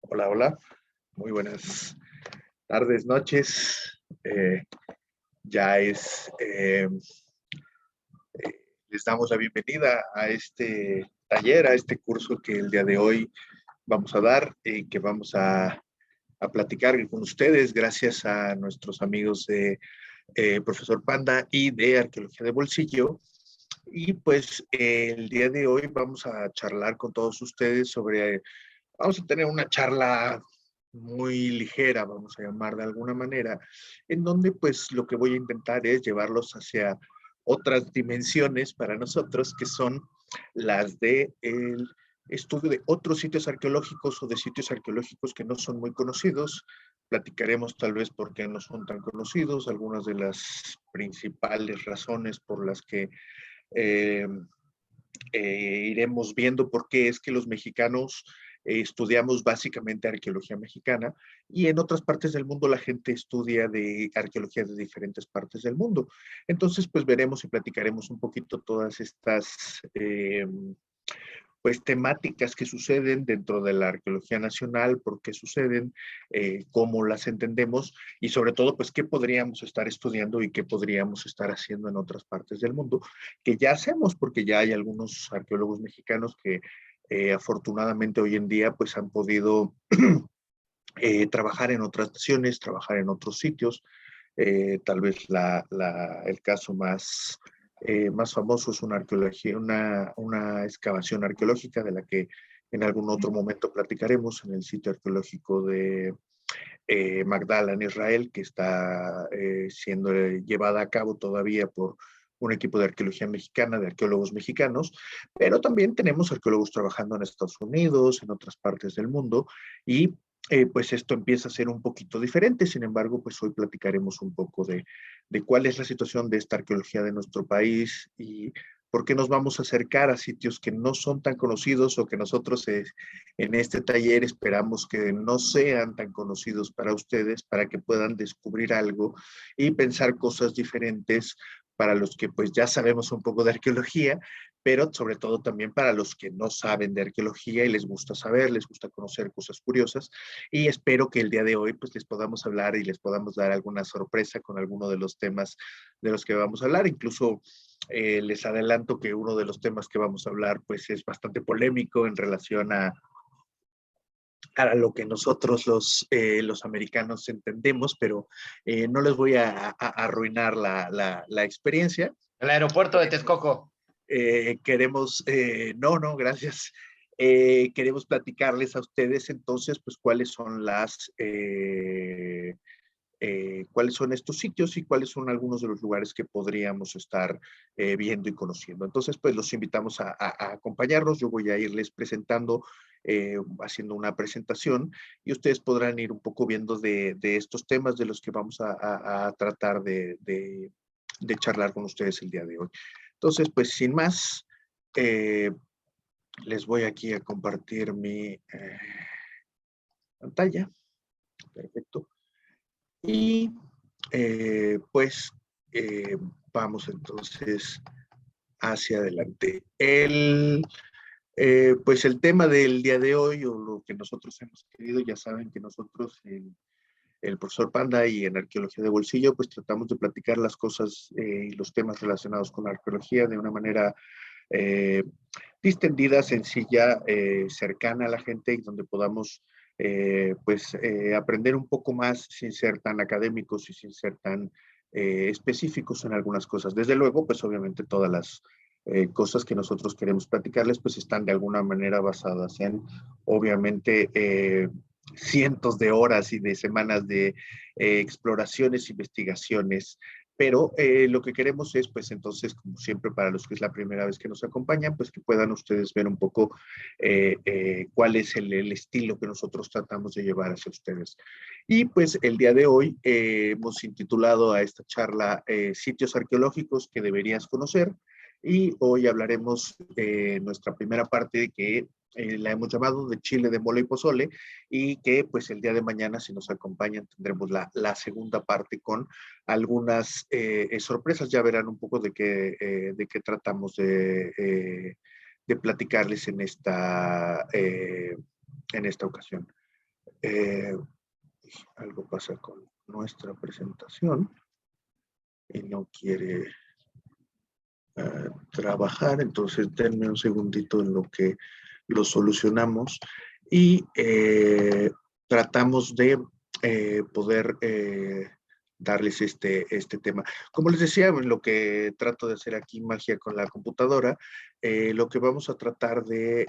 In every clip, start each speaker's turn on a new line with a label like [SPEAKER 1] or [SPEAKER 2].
[SPEAKER 1] Hola, hola. Muy buenas tardes, noches. Ya es, les damos la bienvenida a este taller, a este curso que el día de hoy vamos a dar y que vamos a platicar con ustedes gracias a nuestros amigos de Profesor Panda y de Arqueología de Bolsillo. Y pues el día de hoy vamos a charlar con todos ustedes sobre, vamos a tener una charla muy ligera, vamos a llamar de alguna manera, en donde pues lo que voy a intentar es llevarlos hacia otras dimensiones para nosotros, que son las de el estudio de otros sitios arqueológicos o de sitios arqueológicos que no son muy conocidos. Platicaremos tal vez por qué no son tan conocidos, algunas de las principales razones por las que eh, iremos viendo por qué es que los mexicanos estudiamos básicamente arqueología mexicana y en otras partes del mundo la gente estudia de arqueología de diferentes partes del mundo. Entonces, pues veremos y platicaremos un poquito todas estas pues temáticas que suceden dentro de la arqueología nacional, por qué suceden, cómo las entendemos y sobre todo, pues qué podríamos estar estudiando y qué podríamos estar haciendo en otras partes del mundo, que ya hacemos porque ya hay algunos arqueólogos mexicanos que afortunadamente hoy en día pues han podido trabajar en otras naciones, trabajar en otros sitios. Tal vez el caso más famoso es una arqueología, una excavación arqueológica de la que en algún otro momento platicaremos en el sitio arqueológico de Magdala en Israel, que está siendo llevada a cabo todavía por un equipo de arqueología mexicana, de arqueólogos mexicanos, pero también tenemos arqueólogos trabajando en Estados Unidos, en otras partes del mundo, y pues esto empieza a ser un poquito diferente. Sin embargo, pues hoy platicaremos un poco de cuál es la situación de esta arqueología de nuestro país y por qué nos vamos a acercar a sitios que no son tan conocidos o que nosotros en este taller esperamos que no sean tan conocidos para ustedes, para que puedan descubrir algo y pensar cosas diferentes para los que pues ya sabemos un poco de arqueología, pero sobre todo también para los que no saben de arqueología y les gusta saber, les gusta conocer cosas curiosas. Y espero que el día de hoy pues les podamos hablar y les podamos dar alguna sorpresa con alguno de los temas de los que vamos a hablar. Incluso les adelanto que uno de los temas que vamos a hablar pues es bastante polémico en relación a lo que nosotros los americanos entendemos, pero no les voy a arruinar la experiencia.
[SPEAKER 2] El aeropuerto de Texcoco.
[SPEAKER 1] No, gracias. Queremos platicarles a ustedes entonces, pues, cuáles son estos sitios y cuáles son algunos de los lugares que podríamos estar viendo y conociendo. Entonces, pues los invitamos a acompañarnos. Yo voy a irles presentando, haciendo una presentación y ustedes podrán ir un poco viendo de estos temas de los que vamos a tratar de charlar con ustedes el día de hoy. Entonces, pues sin más, les voy aquí a compartir mi pantalla. Perfecto. Y pues vamos entonces hacia adelante. Pues el tema del día de hoy o lo que nosotros hemos querido, ya saben que nosotros en el profesor Panda y en Arqueología de Bolsillo, pues tratamos de platicar las cosas y los temas relacionados con la arqueología de una manera eh, distendida, sencilla, cercana a la gente y donde podamos aprender un poco más sin ser tan académicos y sin ser tan específicos en algunas cosas. Desde luego, pues obviamente todas las cosas que nosotros queremos platicarles, pues están de alguna manera basadas en, obviamente, cientos de horas y de semanas de exploraciones, investigaciones, pero lo que queremos es, pues entonces, como siempre, para los que es la primera vez que nos acompañan, pues que puedan ustedes ver un poco cuál es el estilo que nosotros tratamos de llevar hacia ustedes. Y pues el día de hoy hemos intitulado a esta charla Sitios arqueológicos que deberías conocer. Y hoy hablaremos nuestra primera parte que la hemos llamado de chile de mole y pozole y que pues el día de mañana si nos acompañan tendremos la segunda parte con algunas sorpresas. Ya verán un poco de qué tratamos de platicarles en esta ocasión. Algo pasa con nuestra presentación y no quiere trabajar, entonces denme un segundito en lo que lo solucionamos y tratamos de poder darles este tema. Como les decía, lo que trato de hacer aquí, magia con la computadora, lo que vamos a tratar de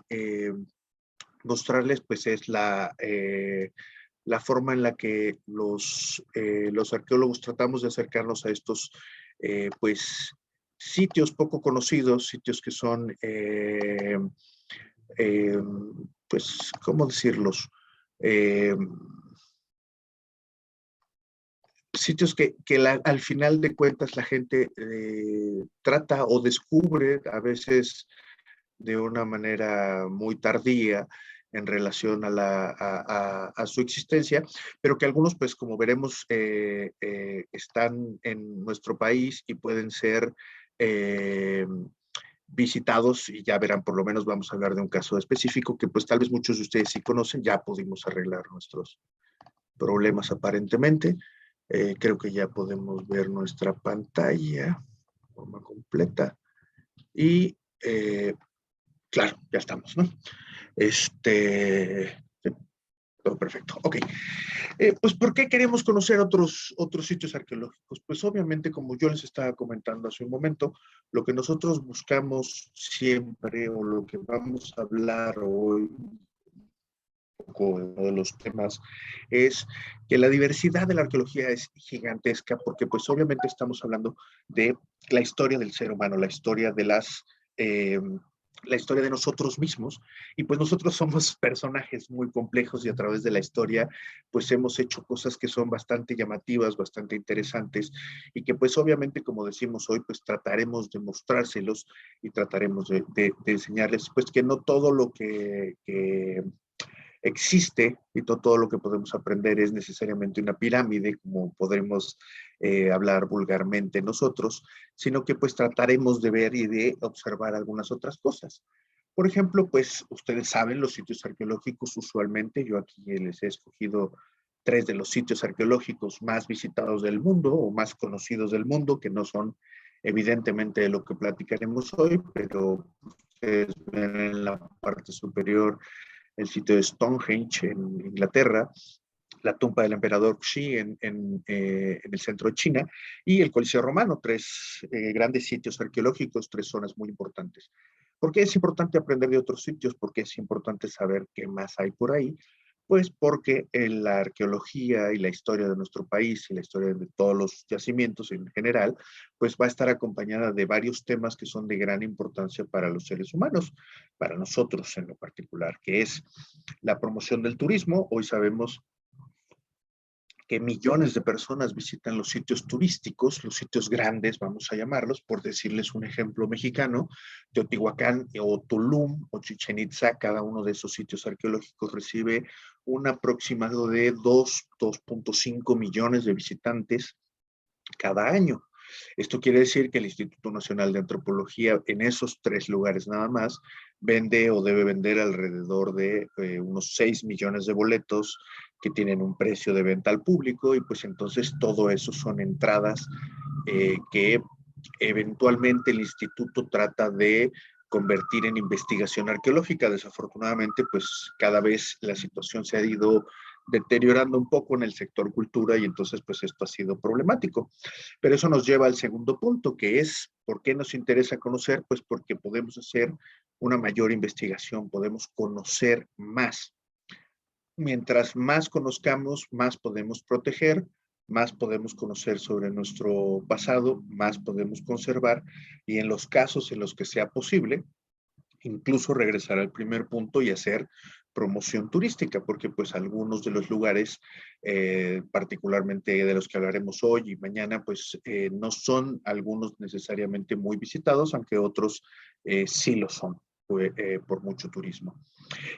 [SPEAKER 1] mostrarles pues es la forma en la que los arqueólogos tratamos de acercarnos a estos pues sitios poco conocidos, sitios que son eh, pues, ¿cómo decirlos? Eh, sitios que al final de cuentas la gente trata o descubre a veces de una manera muy tardía en relación a su existencia, pero que algunos, pues como veremos, están en nuestro país y pueden ser visitados y ya verán, por lo menos vamos a hablar de un caso específico que pues tal vez muchos de ustedes sí conocen, ya pudimos arreglar nuestros problemas aparentemente. Creo que ya podemos ver nuestra pantalla de forma completa y claro, ya estamos, ¿no? Todo perfecto. Ok. Pues, ¿por qué queremos conocer otros sitios arqueológicos? Pues, obviamente, como yo les estaba comentando hace un momento, lo que nosotros buscamos siempre o lo que vamos a hablar hoy, uno de los temas, es que la diversidad de la arqueología es gigantesca porque, pues, obviamente estamos hablando de la historia del ser humano, eh, la historia de nosotros mismos, y pues nosotros somos personajes muy complejos y a través de la historia pues hemos hecho cosas que son bastante llamativas, bastante interesantes y que pues obviamente como decimos hoy pues trataremos de mostrárselos y trataremos de enseñarles pues que no todo lo que existe y todo lo que podemos aprender es necesariamente una pirámide, como podremos hablar vulgarmente nosotros, sino que pues trataremos de ver y de observar algunas otras cosas. Por ejemplo, pues ustedes saben, los sitios arqueológicos usualmente, yo aquí les he escogido 3 de los sitios arqueológicos más visitados del mundo o más conocidos del mundo, que no son evidentemente de lo que platicaremos hoy, pero ustedes ven en la parte superior el sitio de Stonehenge en Inglaterra, la tumba del emperador Xi en el centro de China y el Coliseo Romano, 3 grandes sitios arqueológicos, 3 zonas muy importantes. ¿Por qué es importante aprender de otros sitios? ¿Por qué es importante saber qué más hay por ahí? Pues porque la arqueología y la historia de nuestro país y la historia de todos los yacimientos en general, pues va a estar acompañada de varios temas que son de gran importancia para los seres humanos, para nosotros en lo particular, que es la promoción del turismo. Hoy sabemos que millones de personas visitan los sitios turísticos, los sitios grandes, vamos a llamarlos, por decirles un ejemplo mexicano, Teotihuacán o Tulum o Chichén Itzá, cada uno de esos sitios arqueológicos recibe un aproximado de 2.5 millones de visitantes cada año. Esto quiere decir que el Instituto Nacional de Antropología en esos 3 lugares nada más vende o debe vender alrededor de unos 6 millones de boletos que tienen un precio de venta al público y pues entonces todo eso son entradas que eventualmente el instituto trata de convertir en investigación arqueológica. Desafortunadamente, pues cada vez la situación se ha ido deteriorando un poco en el sector cultura y entonces pues esto ha sido problemático. Pero eso nos lleva al segundo punto, que es ¿por qué nos interesa conocer? Pues porque podemos hacer una mayor investigación, podemos conocer más. Mientras más conozcamos, más podemos proteger, más podemos conocer sobre nuestro pasado, más podemos conservar y en los casos en los que sea posible, incluso regresar al primer punto y hacer promoción turística, porque pues algunos de los lugares, particularmente de los que hablaremos hoy y mañana, pues no son algunos necesariamente muy visitados, aunque otros sí lo son por mucho turismo.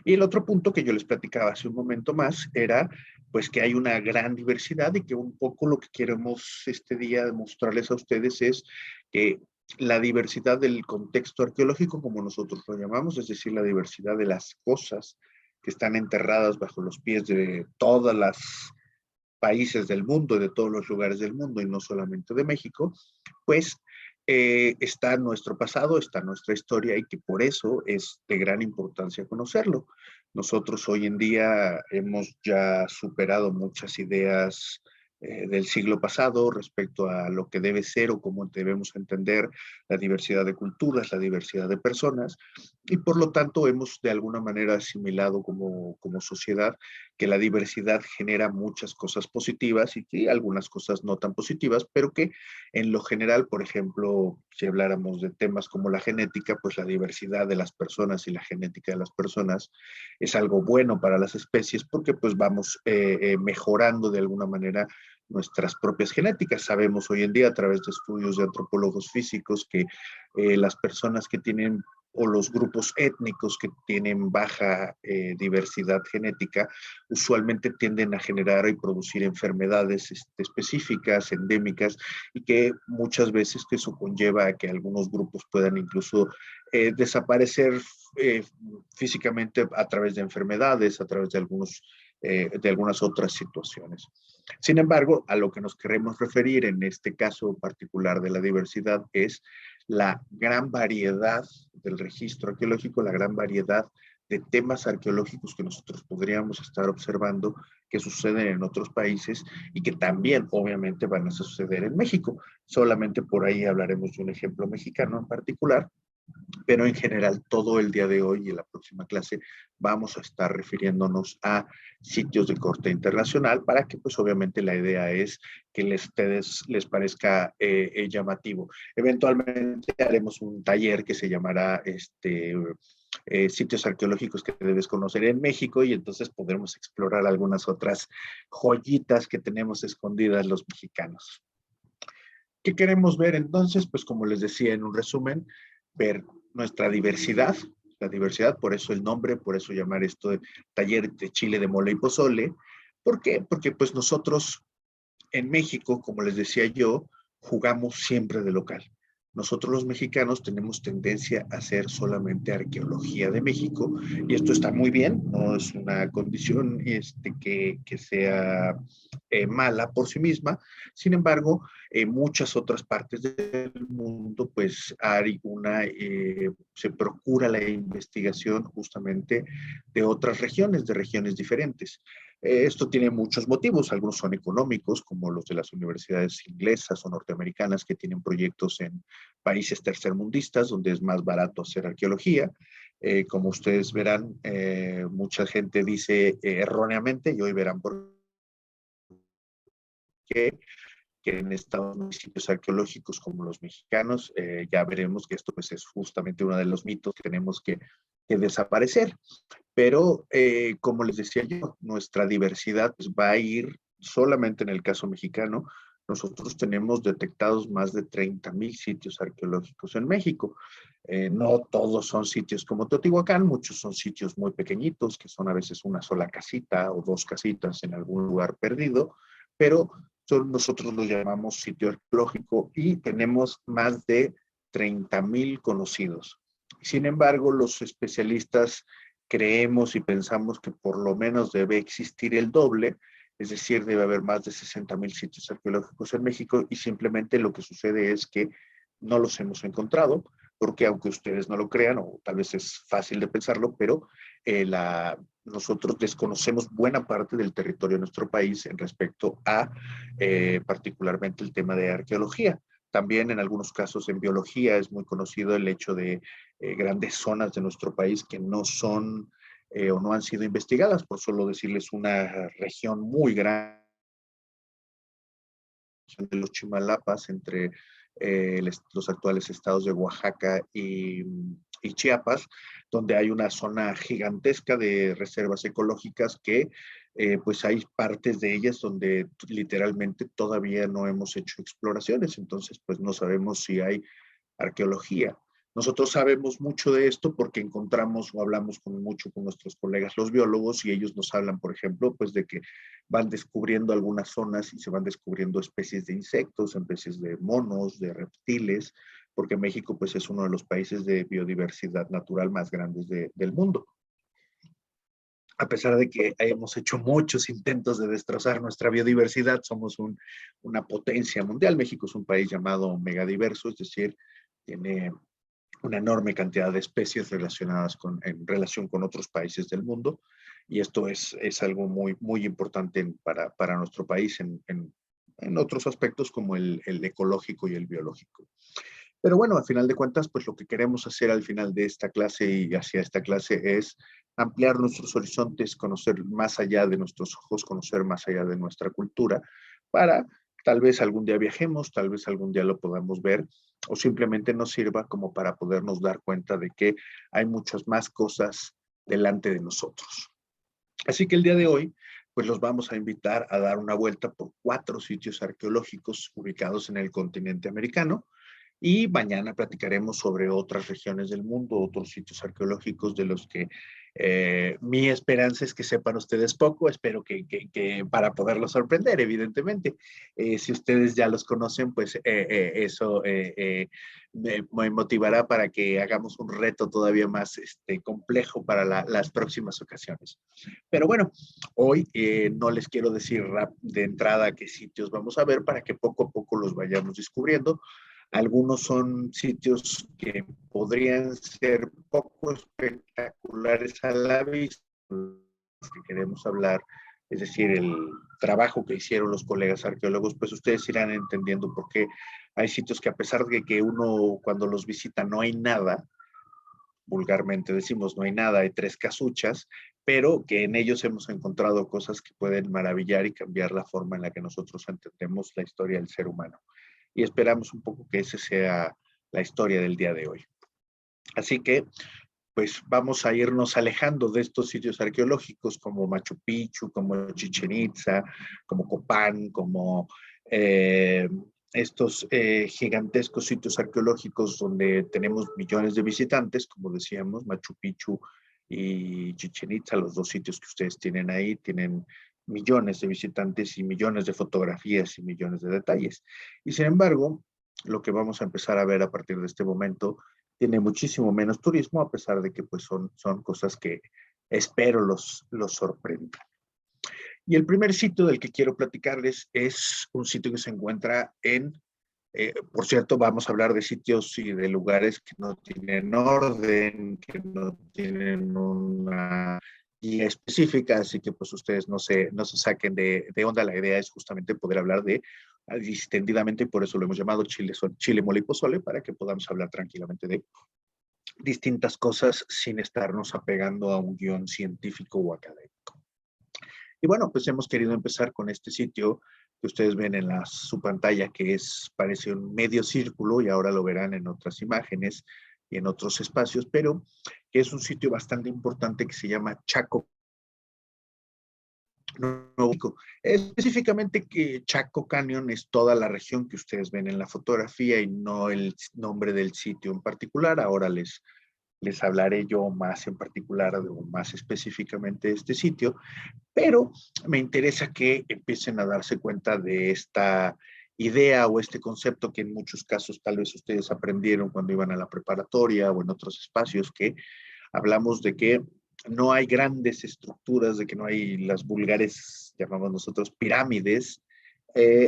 [SPEAKER 1] Y el otro punto que yo les platicaba hace un momento más era pues que hay una gran diversidad y que un poco lo que queremos este día demostrarles a ustedes es que la diversidad del contexto arqueológico, como nosotros lo llamamos, es decir, la diversidad de las cosas que están enterradas bajo los pies de todos los países del mundo, de todos los lugares del mundo y no solamente de México, pues está nuestro pasado, está nuestra historia y que por eso es de gran importancia conocerlo. Nosotros hoy en día hemos ya superado muchas ideas del siglo pasado respecto a lo que debe ser o cómo debemos entender la diversidad de culturas, la diversidad de personas, y por lo tanto hemos de alguna manera asimilado como sociedad que la diversidad genera muchas cosas positivas y que algunas cosas no tan positivas, pero que en lo general, por ejemplo, si habláramos de temas como la genética, pues la diversidad de las personas y la genética de las personas es algo bueno para las especies porque pues vamos mejorando de alguna manera nuestras propias genéticas. Sabemos hoy en día a través de estudios de antropólogos físicos que las personas que tienen o los grupos étnicos que tienen baja diversidad genética usualmente tienden a generar y producir enfermedades específicas, endémicas, y que muchas veces que eso conlleva a que algunos grupos puedan incluso desaparecer físicamente a través de enfermedades, a través de algunas otras situaciones. Sin embargo, a lo que nos queremos referir en este caso particular de la diversidad es la gran variedad del registro arqueológico, la gran variedad de temas arqueológicos que nosotros podríamos estar observando que suceden en otros países y que también obviamente van a suceder en México. Solamente por ahí hablaremos de un ejemplo mexicano en particular, pero en general todo el día de hoy y en la próxima clase vamos a estar refiriéndonos a sitios de corte internacional para que pues obviamente la idea es que ustedes les parezca llamativo. Eventualmente haremos un taller que se llamará sitios arqueológicos que debes conocer en México y entonces podremos explorar algunas otras joyitas que tenemos escondidas los mexicanos. ¿Qué queremos ver entonces? Pues como les decía en un resumen, ver nuestra diversidad, la diversidad, por eso el nombre, por eso llamar esto de taller de chile de mole y pozole. ¿Por qué? Porque pues nosotros en México, como les decía yo, jugamos siempre de local. Nosotros los mexicanos tenemos tendencia a hacer solamente arqueología de México y esto está muy bien, no es una condición que sea mala por sí misma. Sin embargo, en muchas otras partes del mundo, pues hay se procura la investigación justamente de otras regiones, de regiones diferentes. Esto tiene muchos motivos, algunos son económicos, como los de las universidades inglesas o norteamericanas que tienen proyectos en países tercermundistas donde es más barato hacer arqueología. Como ustedes verán, mucha gente dice erróneamente, y hoy verán por qué, que en estos municipios arqueológicos como los mexicanos, ya veremos que esto pues, es justamente uno de los mitos que tenemos que desaparecer. Pero, como les decía yo, nuestra diversidad pues, va a ir solamente en el caso mexicano. Nosotros tenemos detectados más de 30,000 sitios arqueológicos en México. No todos son sitios como Teotihuacán, muchos son sitios muy pequeñitos, que son a veces una sola casita o dos casitas en algún lugar perdido, pero nosotros lo llamamos sitio arqueológico y tenemos más de 30,000 conocidos. Sin embargo, los especialistas creemos y pensamos que por lo menos debe existir el doble, es decir, debe haber más de 60,000 sitios arqueológicos en México y simplemente lo que sucede es que no los hemos encontrado, porque aunque ustedes no lo crean, o tal vez es fácil de pensarlo, pero nosotros desconocemos buena parte del territorio de nuestro país en respecto a particularmente el tema de arqueología. También en algunos casos en biología es muy conocido el hecho de grandes zonas de nuestro país que no son o no han sido investigadas, por solo decirles una región muy grande de los Chimalapas entre los actuales estados de Oaxaca y Chiapas, donde hay una zona gigantesca de reservas ecológicas que pues hay partes de ellas donde literalmente todavía no hemos hecho exploraciones, entonces pues no sabemos si hay arqueología. Nosotros sabemos mucho de esto porque encontramos o hablamos mucho con nuestros colegas los biólogos y ellos nos hablan, por ejemplo, pues de que van descubriendo algunas zonas y se van descubriendo especies de insectos, especies de monos, de reptiles, porque México pues es uno de los países de biodiversidad natural más grandes del mundo. a pesar de que hemos hecho muchos intentos de destrozar nuestra biodiversidad, somos una potencia mundial. México es un país llamado megadiverso, es decir, tiene una enorme cantidad de especies relacionadas en relación con otros países del mundo, y esto es algo muy, muy importante para nuestro país en otros aspectos como el ecológico y el biológico. Pero bueno, al final de cuentas, pues lo que queremos hacer al final de esta clase y hacia esta clase es ampliar nuestros horizontes, conocer más allá de nuestros ojos, conocer más allá de nuestra cultura, para tal vez algún día viajemos, tal vez algún día lo podamos ver, o simplemente nos sirva como para podernos dar cuenta de que hay muchas más cosas delante de nosotros. Así que el día de hoy, pues los vamos a invitar a dar una vuelta por 4 sitios arqueológicos ubicados en el continente americano, y mañana platicaremos sobre otras regiones del mundo, otros sitios arqueológicos de los que mi esperanza es que sepan ustedes poco. Espero que para poderlos sorprender, evidentemente. Si ustedes ya los conocen, pues eso me motivará para que hagamos un reto todavía más complejo para las próximas ocasiones. Pero bueno, hoy no les quiero decir de entrada qué sitios vamos a ver para que poco a poco los vayamos descubriendo. Algunos son sitios que podrían ser poco espectaculares a la vista, que queremos hablar, es decir, el trabajo que hicieron los colegas arqueólogos, pues ustedes irán entendiendo por qué hay sitios que, a pesar de que uno cuando los visita no hay nada, vulgarmente decimos no hay nada, hay 3 casuchas, pero que en ellos hemos encontrado cosas que pueden maravillar y cambiar la forma en la que nosotros entendemos la historia del ser humano. Y esperamos un poco que esa sea la historia del día de hoy. Así que, pues vamos a irnos alejando de estos sitios arqueológicos como Machu Picchu, como Chichén Itzá, como Copán, como estos gigantescos sitios arqueológicos donde tenemos millones de visitantes, como decíamos, Machu Picchu y Chichén Itzá, los 2 sitios que ustedes tienen ahí, tienen millones de visitantes y millones de fotografías y millones de detalles. Y sin embargo, lo que vamos a empezar a ver a partir de este momento tiene muchísimo menos turismo, a pesar de que pues son cosas que espero los sorprendan. Y el primer sitio del que quiero platicarles es un sitio que se encuentra por cierto, vamos a hablar de sitios y de lugares que no tienen orden, que no tienen una guía específica, así que pues ustedes no se saquen de onda. La idea es justamente poder hablar distendidamente, y por eso lo hemos llamado Chile, Mole y Pozole, para que podamos hablar tranquilamente de distintas cosas sin estarnos apegando a un guión científico o académico. Y bueno, pues hemos querido empezar con este sitio que ustedes ven en su pantalla, que parece un medio círculo, y ahora lo verán en otras imágenes y en otros espacios, pero que es un sitio bastante importante que se llama Chaco. Específicamente que Chaco Canyon es toda la región que ustedes ven en la fotografía y no el nombre del sitio en particular. Ahora les hablaré yo más en particular o más específicamente de este sitio, pero me interesa que empiecen a darse cuenta de esta idea o este concepto que en muchos casos tal vez ustedes aprendieron cuando iban a la preparatoria o en otros espacios, que hablamos de que no hay grandes estructuras, de que no hay las vulgares, llamamos nosotros, pirámides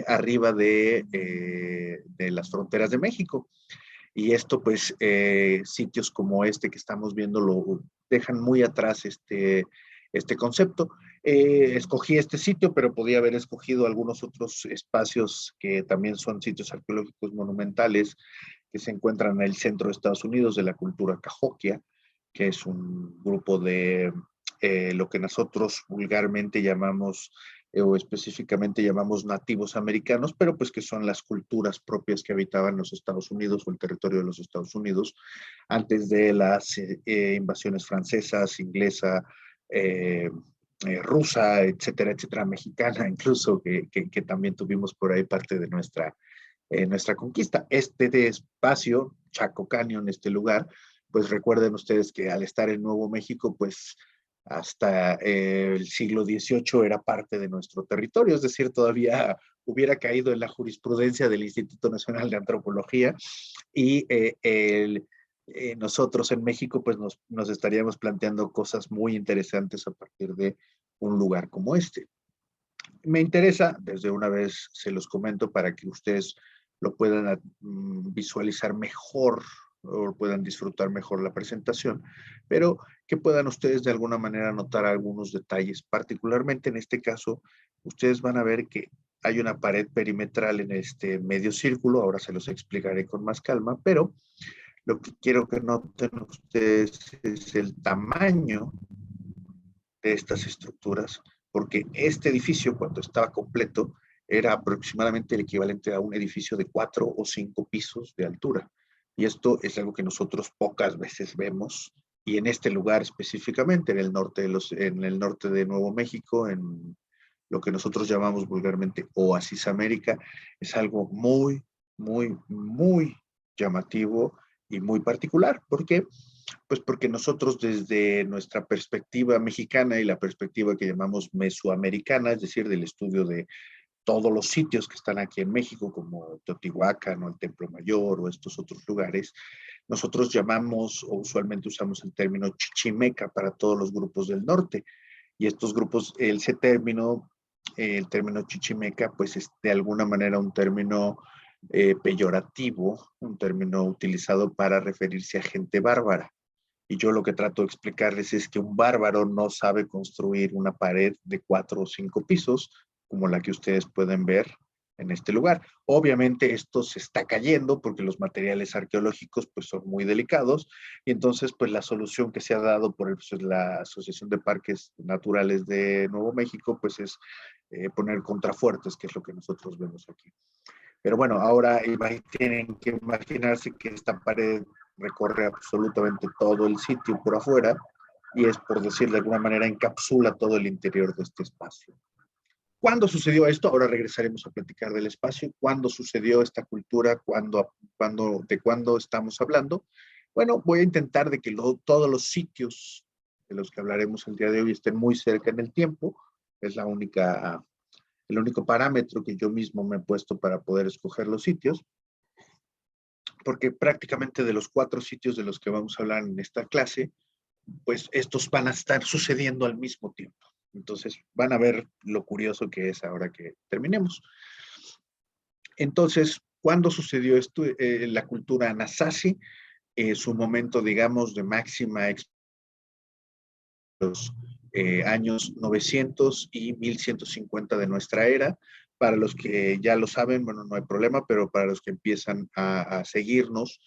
[SPEAKER 1] arriba de las fronteras de México. Y esto, pues, sitios como este que estamos viendo lo dejan muy atrás este concepto. Escogí este sitio, pero podía haber escogido algunos otros espacios que también son sitios arqueológicos monumentales que se encuentran en el centro de Estados Unidos, de la cultura cahokia, que es un grupo de lo que nosotros vulgarmente llamamos o específicamente llamamos nativos americanos, pero pues que son las culturas propias que habitaban los Estados Unidos o el territorio de los Estados Unidos antes de las invasiones francesas, inglesa, rusa, etcétera, etcétera, mexicana incluso, que también tuvimos por ahí parte de nuestra conquista. Este espacio, Chaco Canyon, este lugar, pues recuerden ustedes que al estar en Nuevo México, pues hasta el siglo XVIII era parte de nuestro territorio, es decir, todavía hubiera caído en la jurisprudencia del Instituto Nacional de Antropología, y nosotros en México pues nos estaríamos planteando cosas muy interesantes a partir de un lugar como este. Me interesa, desde una vez se los comento para que ustedes lo puedan visualizar mejor o puedan disfrutar mejor la presentación, pero que puedan ustedes de alguna manera notar algunos detalles. Particularmente en este caso, ustedes van a ver que hay una pared perimetral en este medio círculo, ahora se los explicaré con más calma, pero lo que quiero que noten ustedes es el tamaño de estas estructuras, porque este edificio, cuando estaba completo, era aproximadamente el equivalente a un edificio de 4 o 5 pisos de altura. Y esto es algo que nosotros pocas veces vemos, y en este lugar específicamente, en el norte de Nuevo México, en lo que nosotros llamamos vulgarmente Oasis América, es algo muy, muy, muy llamativo y muy particular. ¿Por qué? Pues porque nosotros desde nuestra perspectiva mexicana y la perspectiva que llamamos mesoamericana, es decir, del estudio de todos los sitios que están aquí en México, como Teotihuacán o el Templo Mayor o estos otros lugares, nosotros llamamos o usualmente usamos el término chichimeca para todos los grupos del norte. Y estos grupos, ese término, el término chichimeca, pues es de alguna manera un término peyorativo, un término utilizado para referirse a gente bárbara. Y yo lo que trato de explicarles es que un bárbaro no sabe construir una pared de 4 o 5 pisos, como la que ustedes pueden ver en este lugar. Obviamente esto se está cayendo porque los materiales arqueológicos pues son muy delicados, y entonces pues la solución que se ha dado por pues, la Asociación de Parques Naturales de Nuevo México pues es poner contrafuertes, que es lo que nosotros vemos aquí. Pero bueno, ahora tienen que imaginarse que esta pared recorre absolutamente todo el sitio por afuera y es, por decir de alguna manera, encapsula todo el interior de este espacio. ¿Cuándo sucedió esto? Ahora regresaremos a platicar del espacio. ¿Cuándo sucedió esta cultura? ¿De cuándo estamos hablando? Bueno, voy a intentar de que todos los sitios de los que hablaremos el día de hoy estén muy cerca en el tiempo. Es el único parámetro que yo mismo me he puesto para poder escoger los sitios, porque prácticamente de los 4 sitios de los que vamos a hablar en esta clase, pues estos van a estar sucediendo al mismo tiempo. Entonces van a ver lo curioso que es ahora que terminemos. Entonces, ¿cuándo sucedió esto? La cultura Anasazi, su momento, digamos, de máxima los años 900 y 1150 de nuestra era. Para los que ya lo saben, bueno, no hay problema, pero para los que empiezan a seguirnos,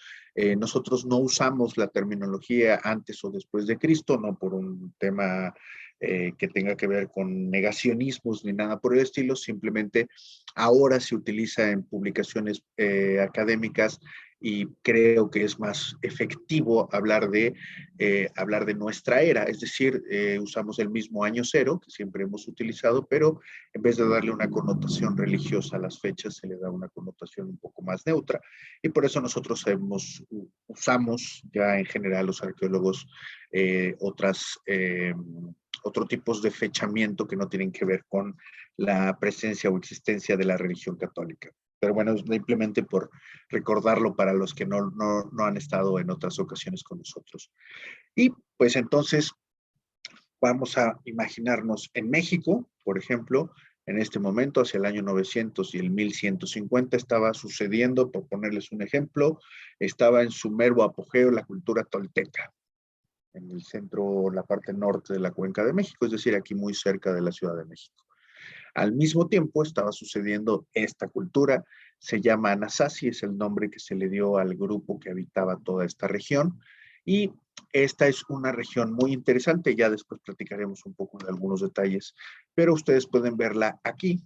[SPEAKER 1] nosotros no usamos la terminología antes o después de Cristo, no por un tema que tenga que ver con negacionismos ni nada por el estilo, simplemente ahora se utiliza en publicaciones académicas y creo que es más efectivo hablar de nuestra era, es decir, usamos el mismo año cero que siempre hemos utilizado, pero en vez de darle una connotación religiosa a las fechas, se le da una connotación un poco más neutra. Y por eso nosotros usamos ya en general los arqueólogos otros tipos de fechamiento que no tienen que ver con la presencia o existencia de la religión católica. Pero bueno, simplemente por recordarlo para los que no han estado en otras ocasiones con nosotros. Y pues entonces vamos a imaginarnos en México, por ejemplo, en este momento, hacia el año 900 y el 1150, estaba sucediendo, por ponerles un ejemplo, estaba en su mero apogeo la cultura tolteca, en el centro, la parte norte de la Cuenca de México, es decir, aquí muy cerca de la Ciudad de México. Al mismo tiempo estaba sucediendo esta cultura, se llama Anasazi, es el nombre que se le dio al grupo que habitaba toda esta región, y esta es una región muy interesante, ya después platicaremos un poco de algunos detalles, pero ustedes pueden verla aquí,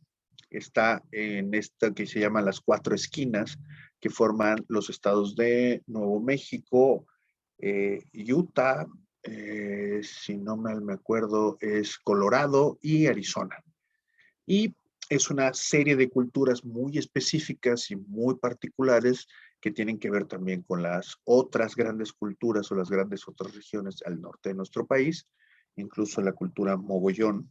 [SPEAKER 1] está en esta que se llama las 4 esquinas, que forman los estados de Nuevo México, Utah, si no mal me acuerdo, es Colorado y Arizona. Y es una serie de culturas muy específicas y muy particulares que tienen que ver también con las otras grandes culturas o las grandes otras regiones al norte de nuestro país, incluso la cultura mogollón,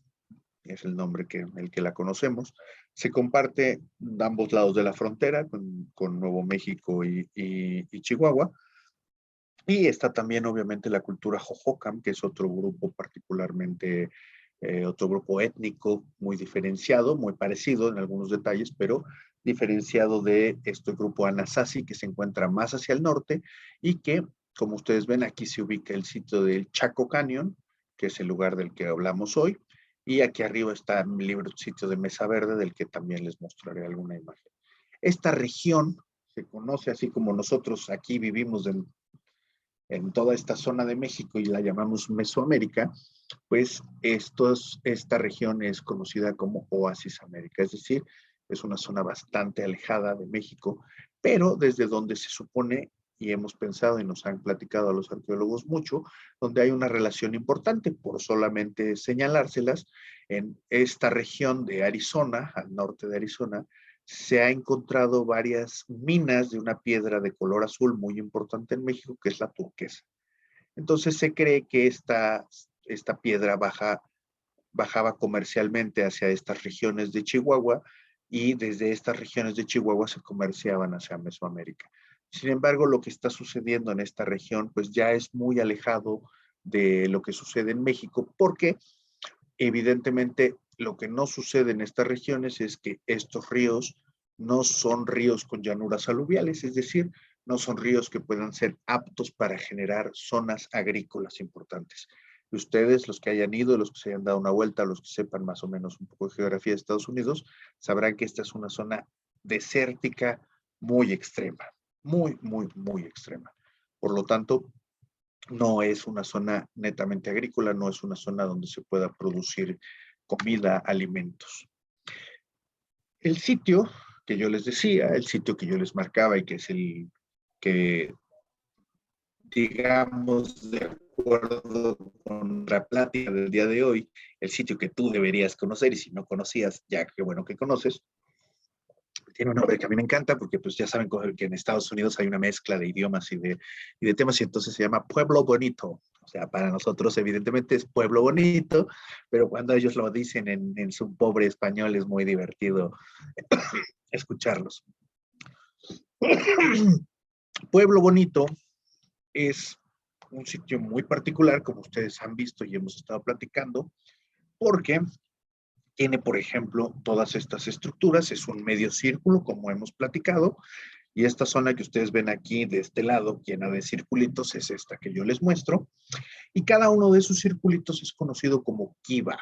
[SPEAKER 1] es el nombre el que la conocemos, se comparte de ambos lados de la frontera con Nuevo México y Chihuahua, Y está también obviamente la cultura Hohokam, que es otro grupo particularmente, otro grupo étnico muy diferenciado, muy parecido en algunos detalles, pero diferenciado de este grupo Anasazi, que se encuentra más hacia el norte y que, como ustedes ven, aquí se ubica el sitio del Chaco Canyon, que es el lugar del que hablamos hoy, y aquí arriba está mi libro sitio de Mesa Verde, del que también les mostraré alguna imagen. Esta región se conoce así como nosotros aquí vivimos en toda esta zona de México y la llamamos Mesoamérica, pues esta región es conocida como Oasis América, es decir, es una zona bastante alejada de México, pero desde donde se supone y hemos pensado y nos han platicado a los arqueólogos mucho, donde hay una relación importante, por solamente señalárselas, en esta región de Arizona, al norte de Arizona, se ha encontrado varias minas de una piedra de color azul muy importante en México, que es la turquesa. Entonces se cree que esta piedra bajaba comercialmente hacia estas regiones de Chihuahua y desde estas regiones de Chihuahua se comerciaban hacia Mesoamérica. Sin embargo, lo que está sucediendo en esta región pues ya es muy alejado de lo que sucede en México, porque evidentemente lo que no sucede en estas regiones es que estos ríos no son ríos con llanuras aluviales, es decir, no son ríos que puedan ser aptos para generar zonas agrícolas importantes. Y ustedes, los que hayan ido, los que se hayan dado una vuelta, los que sepan más o menos un poco de geografía de Estados Unidos, sabrán que esta es una zona desértica muy extrema, muy extrema. Por lo tanto, no es una zona netamente agrícola, no es una zona donde se pueda producir comida, alimentos. El sitio que yo les decía, el sitio que yo les marcaba y que es el que, digamos, de acuerdo con la plática del día de hoy, el sitio que tú deberías conocer y si no conocías, ya qué bueno que conoces, tiene un nombre que a mí me encanta porque pues ya saben que en Estados Unidos hay una mezcla de idiomas y de temas y entonces se llama Pueblo Bonito. O sea, para nosotros evidentemente es Pueblo Bonito, pero cuando ellos lo dicen en su pobre español es muy divertido escucharlos. Pueblo Bonito es un sitio muy particular, como ustedes han visto y hemos estado platicando, porque tiene, por ejemplo, todas estas estructuras, es un medio círculo, como hemos platicado, y esta zona que ustedes ven aquí de este lado, llena de circulitos, es esta que yo les muestro, y cada uno de esos circulitos es conocido como kiva.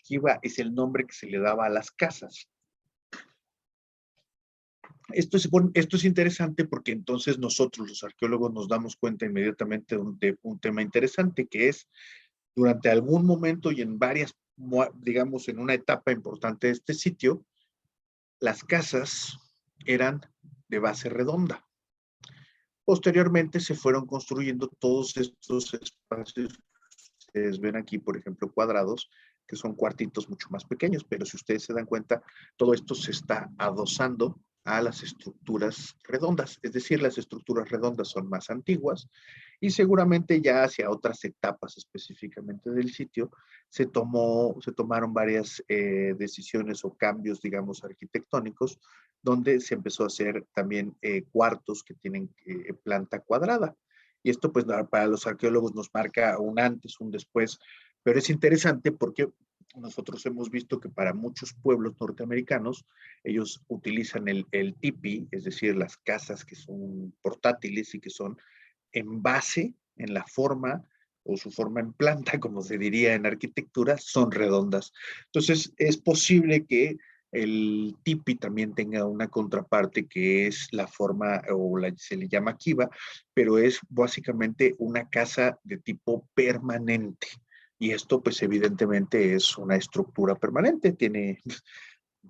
[SPEAKER 1] Kiva es el nombre que se le daba a las casas. Esto es interesante porque entonces nosotros, los arqueólogos, nos damos cuenta inmediatamente de un tema interesante, que es durante algún momento y en varias, digamos, en una etapa importante de este sitio, las casas eran de base redonda. Posteriormente se fueron construyendo todos estos espacios que ustedes ven aquí, por ejemplo, cuadrados, que son cuartitos mucho más pequeños, pero si ustedes se dan cuenta, todo esto se está adosando a las estructuras redondas, es decir, las estructuras redondas son más antiguas y seguramente ya hacia otras etapas específicamente del sitio se tomaron varias decisiones o cambios, digamos, arquitectónicos, donde se empezó a hacer también cuartos que tienen planta cuadrada. Y esto, pues, para los arqueólogos nos marca un antes, un después, pero es interesante porque nosotros hemos visto que para muchos pueblos norteamericanos, ellos utilizan el tipi, es decir, las casas que son portátiles y que son en base, en la forma o su forma en planta, como se diría en arquitectura, son redondas. Entonces, es posible que el tipi también tenga una contraparte que es la forma, se le llama kiva, pero es básicamente una casa de tipo permanente. Y esto, pues evidentemente es una estructura permanente,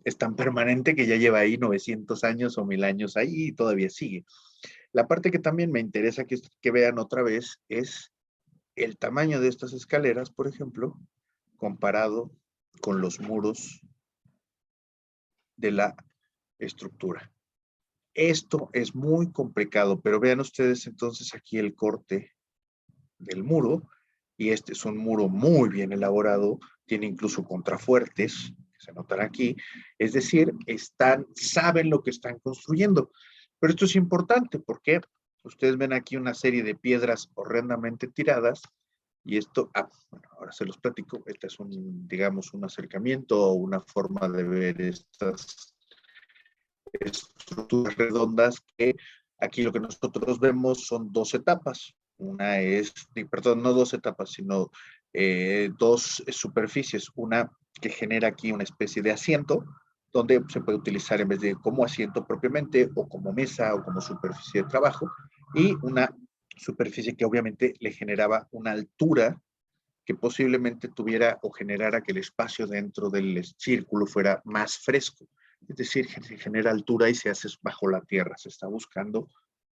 [SPEAKER 1] es tan permanente que ya lleva ahí 900 años o 1000 años ahí y todavía sigue. La parte que también me interesa que vean otra vez es el tamaño de estas escaleras, por ejemplo, comparado con los muros de la estructura. Esto es muy complicado, pero vean ustedes entonces aquí el corte del muro, y este es un muro muy bien elaborado, tiene incluso contrafuertes, que se notan aquí, es decir, saben lo que están construyendo. Pero esto es importante, ¿por qué? Ustedes ven aquí una serie de piedras horrendamente tiradas y esto, bueno, ahora se los platico. Este es digamos, un acercamiento o una forma de ver estas estructuras redondas que aquí lo que nosotros vemos son dos etapas. Una es, perdón, no dos etapas, sino dos superficies. Una que genera aquí una especie de asiento, donde se puede utilizar en vez de como asiento propiamente, o como mesa, o como superficie de trabajo, y una superficie que obviamente le generaba una altura que posiblemente tuviera o generara que el espacio dentro del círculo fuera más fresco. Es decir, se genera altura y se hace bajo la tierra. Se está buscando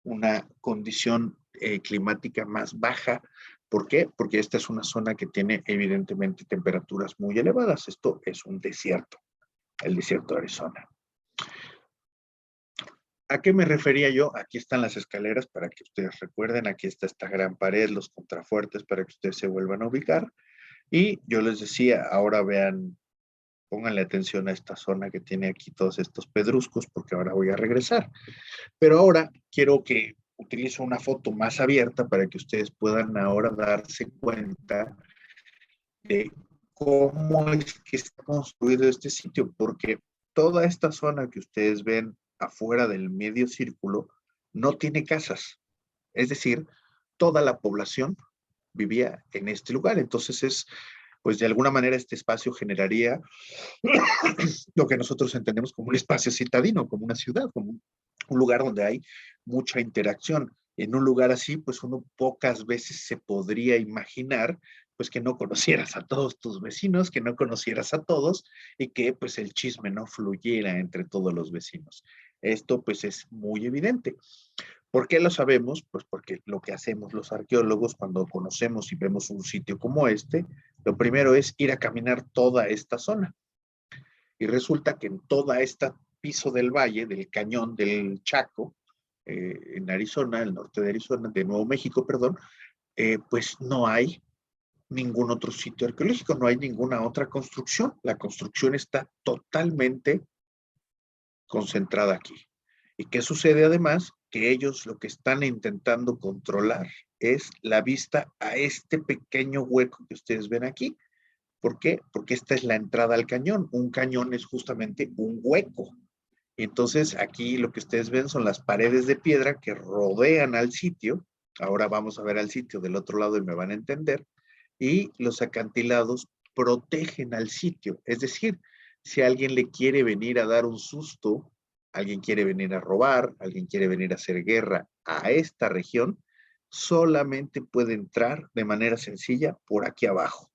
[SPEAKER 1] una condición climática más baja. ¿Por qué? Porque esta es una zona que tiene evidentemente temperaturas muy elevadas. Esto es un desierto, el desierto de Arizona. ¿A qué me refería yo? Aquí están las escaleras para que ustedes recuerden. Aquí está esta gran pared, los contrafuertes para que ustedes se vuelvan a ubicar. Y yo les decía, ahora vean, pónganle atención a esta zona que tiene aquí todos estos pedruscos, porque ahora voy a regresar. Pero ahora quiero que utilice una foto más abierta para que ustedes puedan ahora darse cuenta de cómo es que está construido este sitio, porque toda esta zona que ustedes ven afuera del medio círculo no tiene casas. Es decir, toda la población vivía en este lugar. Entonces pues de alguna manera este espacio generaría lo que nosotros entendemos como un espacio citadino, como una ciudad, como un lugar donde hay mucha interacción. En un lugar así, pues uno pocas veces se podría imaginar pues que no conocieras a todos tus vecinos, que no conocieras a todos y que pues el chisme no fluyera entre todos los vecinos. Esto pues es muy evidente. ¿Por qué lo sabemos? Pues porque lo que hacemos los arqueólogos cuando conocemos y vemos un sitio como este, lo primero es ir a caminar toda esta zona. Y resulta que en toda esta piso del valle, del cañón del Chaco, en Arizona, el norte de Arizona, de Nuevo México, perdón, pues no hay ningún otro sitio arqueológico, no hay ninguna otra construcción. La construcción está totalmente concentrada aquí. ¿Y qué sucede además? Que ellos lo que están intentando controlar es la vista a este pequeño hueco que ustedes ven aquí. ¿Por qué? Porque esta es la entrada al cañón. Un cañón es justamente un hueco. Y entonces aquí lo que ustedes ven son las paredes de piedra que rodean al sitio. Ahora vamos a ver al sitio del otro lado y me van a entender. Y los acantilados protegen al sitio. Es decir, si alguien le quiere venir a dar un susto, alguien quiere venir a robar, alguien quiere venir a hacer guerra a esta región, solamente puede entrar de manera sencilla por aquí abajo.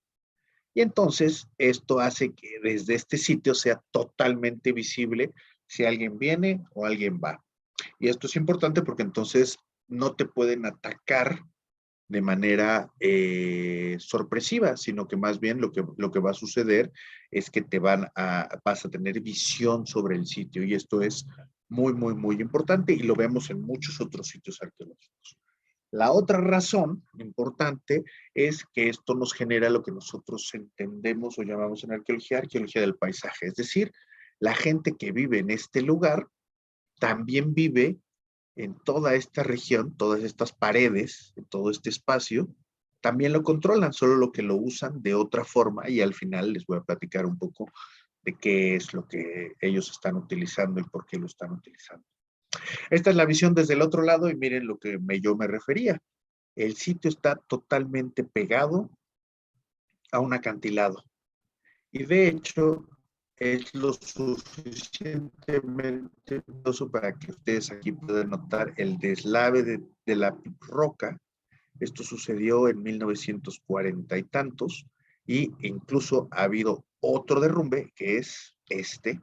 [SPEAKER 1] Y entonces esto hace que desde este sitio sea totalmente visible si alguien viene o alguien va. Y esto es importante porque entonces no te pueden atacar de manera sorpresiva, sino que más bien lo que va a suceder es que vas a tener visión sobre el sitio y esto es muy, muy, muy importante y lo vemos en muchos otros sitios arqueológicos. La otra razón importante es que esto nos genera lo que nosotros entendemos o llamamos en arqueología, arqueología del paisaje. Es decir, la gente que vive en este lugar también vive en toda esta región, todas estas paredes, en todo este espacio, también lo controlan, solo lo que lo usan de otra forma y al final les voy a platicar un poco de qué es lo que ellos están utilizando y por qué lo están utilizando. Esta es la visión desde el otro lado y miren lo que yo me refería. El sitio está totalmente pegado a un acantilado y de hecho es lo suficientemente peligroso para que ustedes aquí puedan notar el deslave de la roca. Esto sucedió en 1940 y tantos y incluso ha habido otro derrumbe que es este,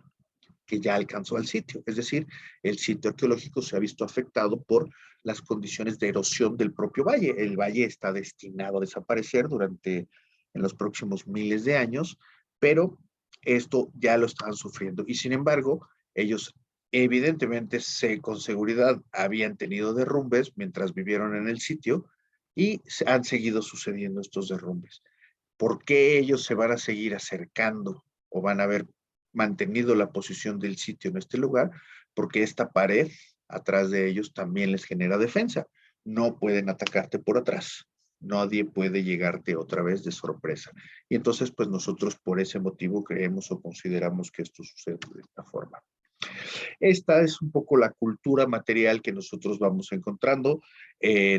[SPEAKER 1] que ya alcanzó al sitio. Es decir, el sitio arqueológico se ha visto afectado por las condiciones de erosión del propio valle. El valle está destinado a desaparecer en los próximos miles de años, pero esto ya lo están sufriendo. Y sin embargo, ellos evidentemente con seguridad habían tenido derrumbes mientras vivieron en el sitio y han seguido sucediendo estos derrumbes. ¿Por qué ellos se van a seguir acercando o van a haber mantenido la posición del sitio en este lugar? Porque esta pared atrás de ellos también les genera defensa. no pueden atacarte por atrás. Nadie puede llegarte otra vez de sorpresa. Y entonces, pues nosotros por ese motivo creemos o consideramos que esto sucede de esta forma. Esta es un poco la cultura material que nosotros vamos encontrando.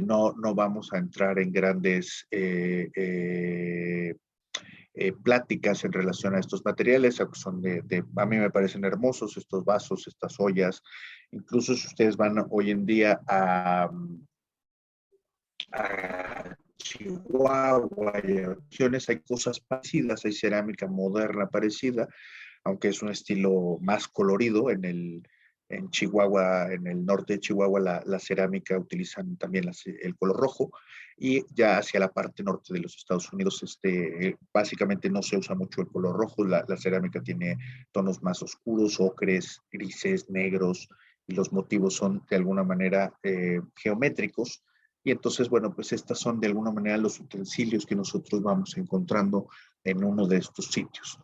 [SPEAKER 1] No vamos a entrar en grandes pláticas en relación a estos materiales, son a mí me parecen hermosos estos vasos, estas ollas. Incluso si ustedes van hoy en día a Chihuahua, hay cosas parecidas, hay cerámica moderna parecida, aunque es un estilo más colorido. En Chihuahua, en el norte de Chihuahua, la cerámica utilizan también el color rojo, y ya hacia la parte norte de los Estados Unidos, básicamente no se usa mucho el color rojo. La cerámica tiene tonos más oscuros, ocres, grises, negros, y los motivos son de alguna manera geométricos. Y entonces, bueno, pues estas son de alguna manera los utensilios que nosotros vamos encontrando en uno de estos sitios.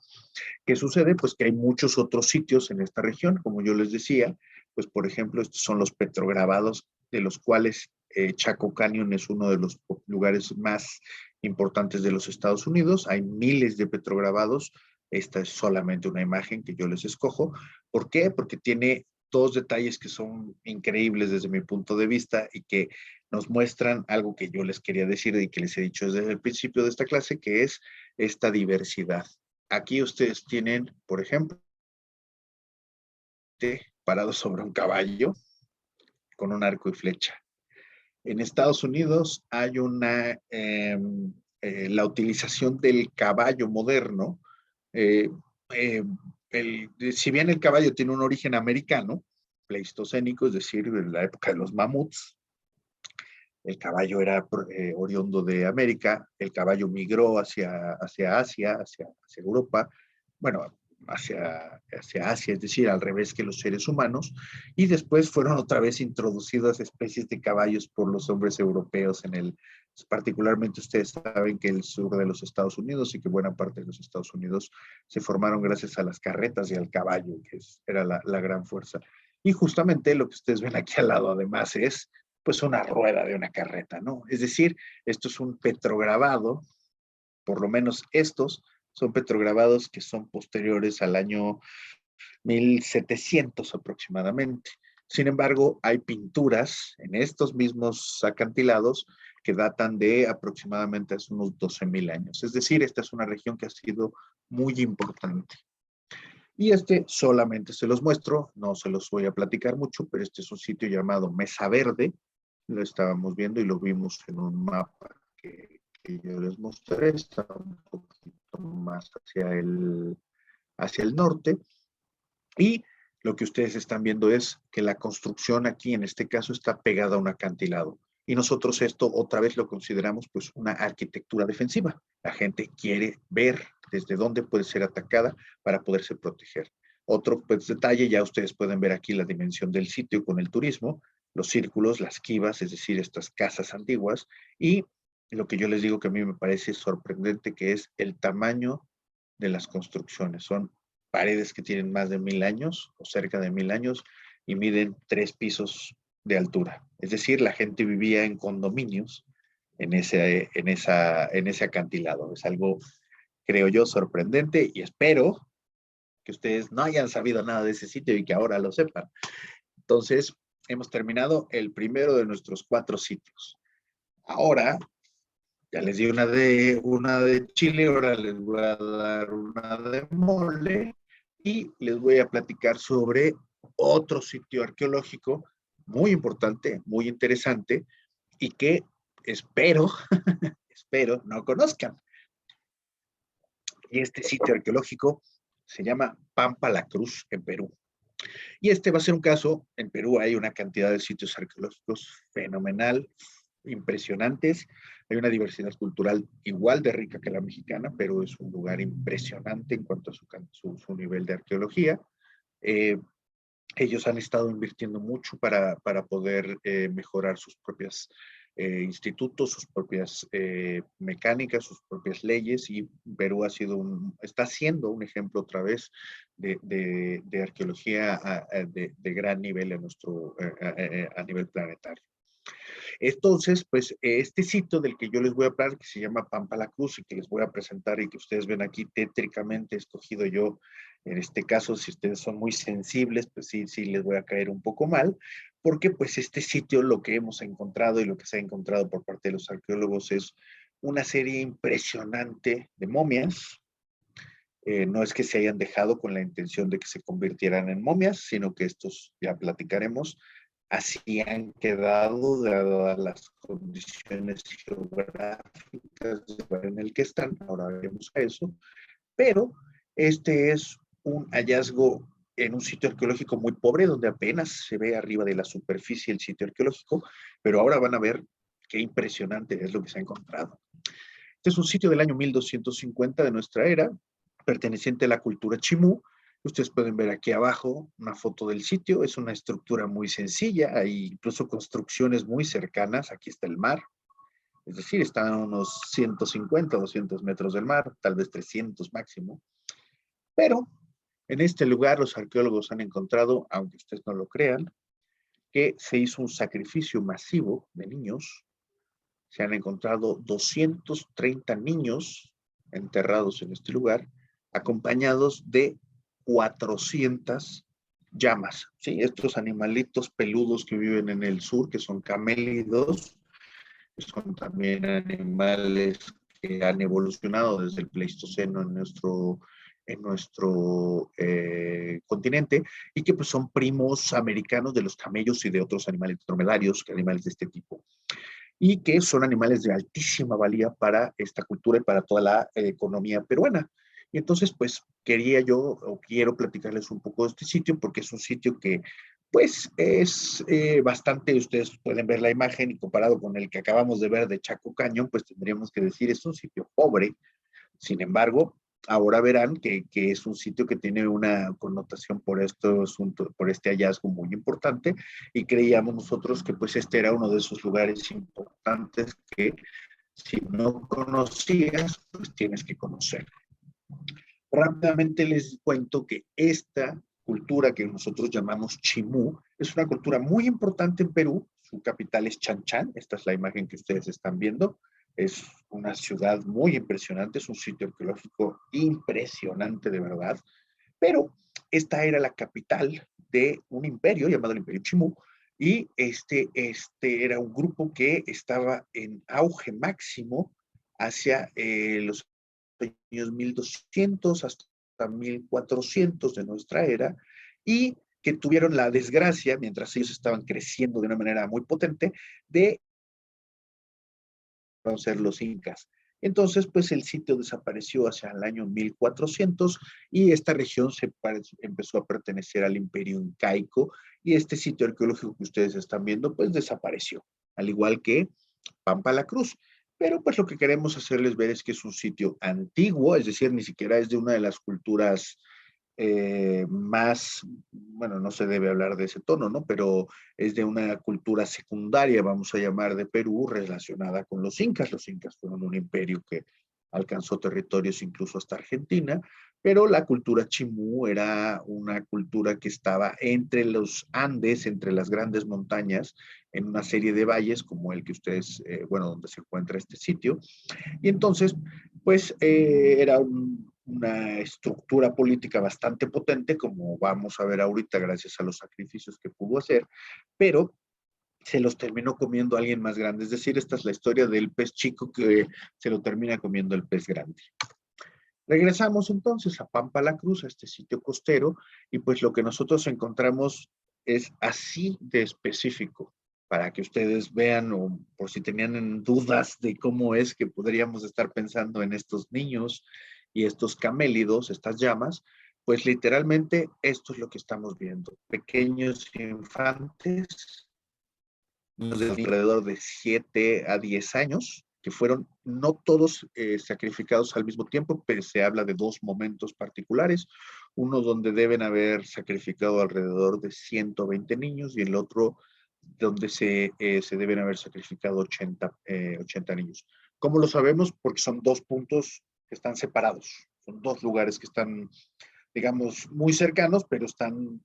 [SPEAKER 1] ¿Qué sucede? Pues que hay muchos otros sitios en esta región, como yo les decía. Pues por ejemplo, estos son los petrograbados, de los cuales Chaco Canyon es uno de los lugares más importantes de los Estados Unidos. Hay miles de petrograbados. Esta es solamente una imagen que yo les escojo. ¿Por qué? Porque tiene dos detalles que son increíbles desde mi punto de vista y que nos muestran algo que yo les quería decir y que les he dicho desde el principio de esta clase, que es esta diversidad. Aquí ustedes tienen, por ejemplo, parado sobre un caballo con un arco y flecha. En Estados Unidos hay la utilización del caballo moderno. Eh, eh, si bien el caballo tiene un origen americano, pleistocénico, es decir, en la época de los mamuts, el caballo era oriundo de América. El caballo migró hacia Asia, hacia Europa, bueno, hacia Asia, es decir, al revés que los seres humanos, y después fueron otra vez introducidas especies de caballos por los hombres europeos particularmente ustedes saben que el sur de los Estados Unidos y que buena parte de los Estados Unidos se formaron gracias a las carretas y al caballo, que era la gran fuerza. Y justamente lo que ustedes ven aquí al lado además es pues una rueda de una carreta, ¿no? Es decir, esto es un petrograbado, por lo menos estos son petrograbados que son posteriores al año 1700 aproximadamente. Sin embargo, hay pinturas en estos mismos acantilados que datan de aproximadamente hace unos 12,000 años. Es decir, esta es una región que ha sido muy importante. Y solamente se los muestro, no se los voy a platicar mucho, pero este es un sitio llamado Mesa Verde. Lo estábamos viendo y lo vimos en un mapa que yo les mostré. Está un poquito más hacia el norte. Y lo que ustedes están viendo es que la construcción aquí, en este caso, está pegada a un acantilado. Y nosotros esto otra vez lo consideramos pues una arquitectura defensiva. La gente quiere ver desde dónde puede ser atacada para poderse proteger. Otro pues, detalle, ya ustedes pueden ver aquí la dimensión del sitio con el turismo, los círculos, las quivas, es decir, estas casas antiguas, y lo que yo les digo que a mí me parece sorprendente, que es el tamaño de las construcciones. Son paredes que tienen más de 1000 años o cerca de 1000 años y miden 3 pisos de altura. Es decir, la gente vivía en condominios en ese acantilado. Es algo, creo yo, sorprendente, y espero que ustedes no hayan sabido nada de ese sitio y que ahora lo sepan. Entonces, hemos terminado el primero de nuestros 4 sitios. Ahora, ya les di una de Chile, ahora les voy a dar una de mole y les voy a platicar sobre otro sitio arqueológico muy importante, muy interesante y que espero, espero no conozcan. Y este sitio arqueológico se llama Pampa La Cruz, en Perú. Y va a ser un caso, en Perú hay una cantidad de sitios arqueológicos fenomenal, impresionantes. Hay una diversidad cultural igual de rica que la mexicana, pero es un lugar impresionante en cuanto a su nivel de arqueología. Ellos han estado invirtiendo mucho para poder mejorar sus propios institutos, sus propias mecánicas, sus propias leyes, y Perú está siendo un ejemplo otra vez de arqueología de gran nivel a nivel planetario. Entonces, pues este sitio del que yo les voy a hablar, que se llama Pampa La Cruz y que les voy a presentar y que ustedes ven aquí tétricamente escogido yo, en este caso, si ustedes son muy sensibles, pues sí, sí les voy a caer un poco mal, porque pues este sitio lo que hemos encontrado y lo que se ha encontrado por parte de los arqueólogos es una serie impresionante de momias. No es que se hayan dejado con la intención de que se convirtieran en momias, sino que estos, ya platicaremos, así han quedado dadas las condiciones geográficas en el que están, ahora veremos a eso, pero este es un hallazgo en un sitio arqueológico muy pobre, donde apenas se ve arriba de la superficie el sitio arqueológico, pero ahora van a ver qué impresionante es lo que se ha encontrado. Este es un sitio del año 1250 de nuestra era, perteneciente a la cultura chimú. Ustedes pueden ver aquí abajo una foto del sitio. Es una estructura muy sencilla, hay incluso construcciones muy cercanas. Aquí está el mar, es decir, están a unos 150, 200 metros del mar, tal vez 300 máximo. Pero en este lugar los arqueólogos han encontrado, aunque ustedes no lo crean, que se hizo un sacrificio masivo de niños. Se han encontrado 230 niños enterrados en este lugar, acompañados de 400 llamas. ¿Sí? Estos animalitos peludos que viven en el sur, que son camélidos, que son también animales que han evolucionado desde el Pleistoceno en nuestro continente y que pues, son primos americanos de los camellos y de otros animales dromedarios, animales de este tipo, y que son animales de altísima valía para esta cultura y para toda la economía peruana. Y entonces, pues, quería yo, o quiero platicarles un poco de este sitio, porque es un sitio que, pues, es bastante, ustedes pueden ver la imagen y comparado con el que acabamos de ver de Chaco Cañón, pues tendríamos que decir, es un sitio pobre. Sin embargo, ahora verán que es un sitio que tiene una connotación por este hallazgo muy importante y creíamos nosotros que pues este era uno de esos lugares importantes que si no conocías, pues tienes que conocer. Rápidamente les cuento que esta cultura que nosotros llamamos Chimú es una cultura muy importante en Perú. Su capital es Chan. Esta es la imagen que ustedes están viendo. Es una ciudad muy impresionante, es un sitio arqueológico impresionante de verdad, pero esta era la capital de un imperio llamado el Imperio Chimú, y este era un grupo que estaba en auge máximo hacia los años 1200 hasta 1400 de nuestra era, y que tuvieron la desgracia, mientras ellos estaban creciendo de una manera muy potente, de ser los incas. Entonces, pues el sitio desapareció hacia el año 1400 y esta región empezó a pertenecer al imperio incaico y este sitio arqueológico que ustedes están viendo, pues desapareció, al igual que Pampa La Cruz. Pero pues lo que queremos hacerles ver es que es un sitio antiguo, es decir, ni siquiera es de una de las culturas más, bueno, no se debe hablar de ese tono, ¿no? Pero es de una cultura secundaria, vamos a llamar, de Perú, relacionada con los incas. Los incas fueron un imperio que alcanzó territorios incluso hasta Argentina, pero la cultura chimú era una cultura que estaba entre los Andes, entre las grandes montañas, en una serie de valles como el que ustedes, bueno, donde se encuentra este sitio. Y entonces, pues era una estructura política bastante potente, como vamos a ver ahorita gracias a los sacrificios que pudo hacer, pero se los terminó comiendo alguien más grande. Es decir, esta es la historia del pez chico que se lo termina comiendo el pez grande. Regresamos entonces a Pampa La Cruz, a este sitio costero, y pues lo que nosotros encontramos es así de específico, para que ustedes vean o por si tenían dudas de cómo es que podríamos estar pensando en estos niños y estos camélidos, estas llamas, pues literalmente esto es lo que estamos viendo. Pequeños infantes de alrededor de 7 a 10 años, que fueron no todos sacrificados al mismo tiempo, pero se habla de dos momentos particulares, uno donde deben haber sacrificado alrededor de 120 niños y el otro donde se deben haber sacrificado 80 niños. ¿Cómo lo sabemos? Porque son dos puntos que están separados, son dos lugares que están, digamos, muy cercanos, pero están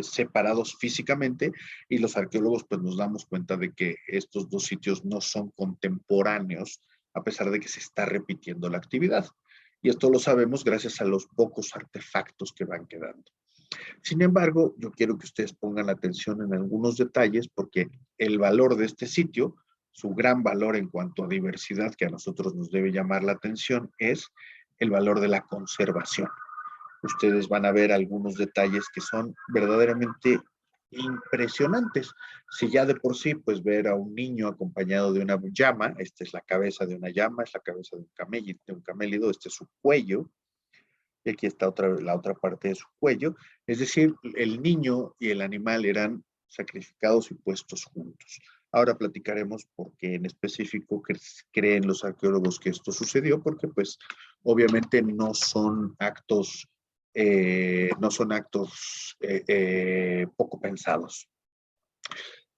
[SPEAKER 1] separados físicamente, y los arqueólogos pues nos damos cuenta de que estos dos sitios no son contemporáneos, a pesar de que se está repitiendo la actividad. Y esto lo sabemos gracias a los pocos artefactos que van quedando. Sin embargo, yo quiero que ustedes pongan atención en algunos detalles, porque el valor de este sitio, su gran valor en cuanto a diversidad que a nosotros nos debe llamar la atención, es el valor de la conservación. Ustedes van a ver algunos detalles que son verdaderamente impresionantes. Si ya de por sí, pues ver a un niño acompañado de una llama, esta es la cabeza de una llama, es la cabeza de un camélido, este es su cuello, y aquí está la otra parte de su cuello. Es decir, el niño y el animal eran sacrificados y puestos juntos. Ahora platicaremos por qué en específico creen los arqueólogos que esto sucedió, porque pues obviamente no son actos poco pensados.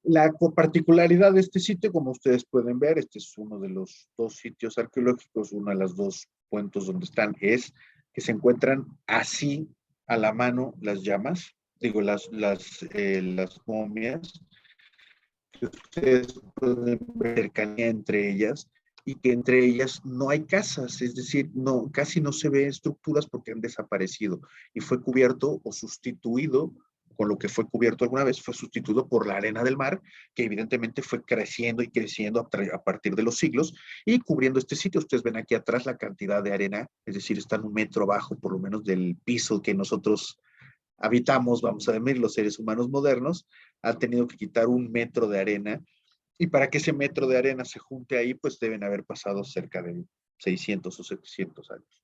[SPEAKER 1] La particularidad de este sitio, como ustedes pueden ver, este es uno de los dos sitios arqueológicos, uno de los dos puntos donde están, es que se encuentran así a la mano las llamas, digo, las momias, que ustedes pueden ver cercanía entre ellas, y que entre ellas no hay casas, es decir, no, casi no se ve estructuras porque han desaparecido, y fue cubierto o sustituido con lo que fue cubierto alguna vez, fue sustituido por la arena del mar, que evidentemente fue creciendo y creciendo a partir de los siglos, y cubriendo este sitio. Ustedes ven aquí atrás la cantidad de arena, es decir, están 1 metro abajo por lo menos del piso que nosotros habitamos, vamos a decir, los seres humanos modernos. Han tenido que quitar 1 metro de arena, y para que ese metro de arena se junte ahí, pues deben haber pasado cerca de 600 o 700 años.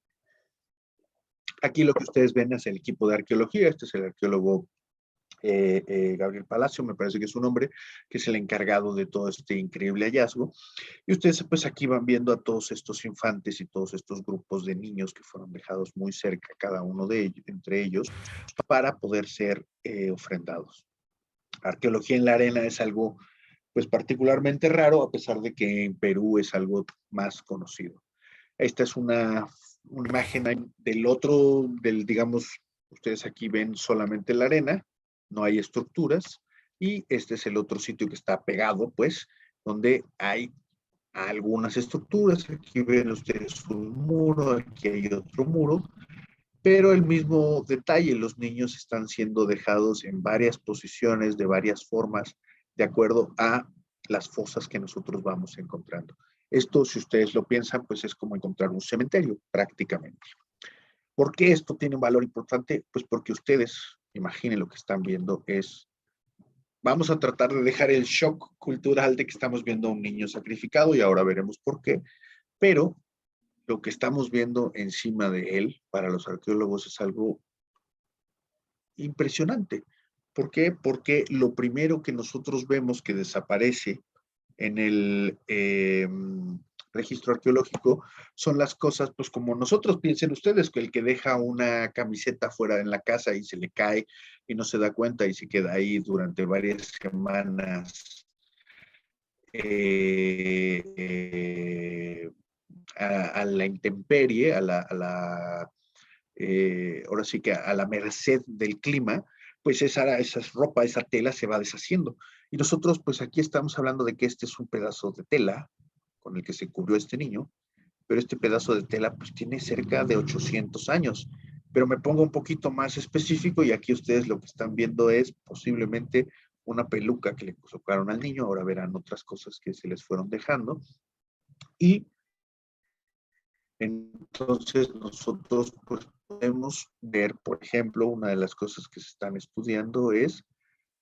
[SPEAKER 1] Aquí lo que ustedes ven es el equipo de arqueología. Este es el arqueólogo Gabriel Palacio, me parece que es su nombre, que es el encargado de todo este increíble hallazgo. Y ustedes pues aquí van viendo a todos estos infantes y todos estos grupos de niños que fueron dejados muy cerca, cada uno de ellos, entre ellos, para poder ser ofrendados. Arqueología en la arena es algo pues particularmente raro, a pesar de que en Perú es algo más conocido. Esta es una imagen digamos, ustedes aquí ven solamente la arena, no hay estructuras, y este es el otro sitio que está pegado, pues, donde hay algunas estructuras. Aquí ven ustedes un muro, aquí hay otro muro, pero el mismo detalle, los niños están siendo dejados en varias posiciones, de varias formas, de acuerdo a las fosas que nosotros vamos encontrando. Esto, si ustedes lo piensan, pues es como encontrar un cementerio, prácticamente. ¿Por qué esto tiene un valor importante? Pues porque ustedes, imaginen lo que están viendo, vamos a tratar de dejar el shock cultural de que estamos viendo a un niño sacrificado, y ahora veremos por qué, pero lo que estamos viendo encima de él, para los arqueólogos, es algo impresionante. ¿Por qué? Porque lo primero que nosotros vemos que desaparece en el registro arqueológico son las cosas, pues como nosotros, piensen ustedes, que el que deja una camiseta fuera en la casa y se le cae y no se da cuenta y se queda ahí durante varias semanas a la intemperie, ahora sí que a la merced del clima, pues esa ropa, esa tela se va deshaciendo. Y nosotros, pues aquí estamos hablando de que este es un pedazo de tela con el que se cubrió este niño, pero este pedazo de tela pues tiene cerca de 800 años. Pero me pongo un poquito más específico, y aquí ustedes lo que están viendo es posiblemente una peluca que le colocaron al niño. Ahora verán otras cosas que se les fueron dejando. Y entonces nosotros pues podemos ver, por ejemplo, una de las cosas que se están estudiando es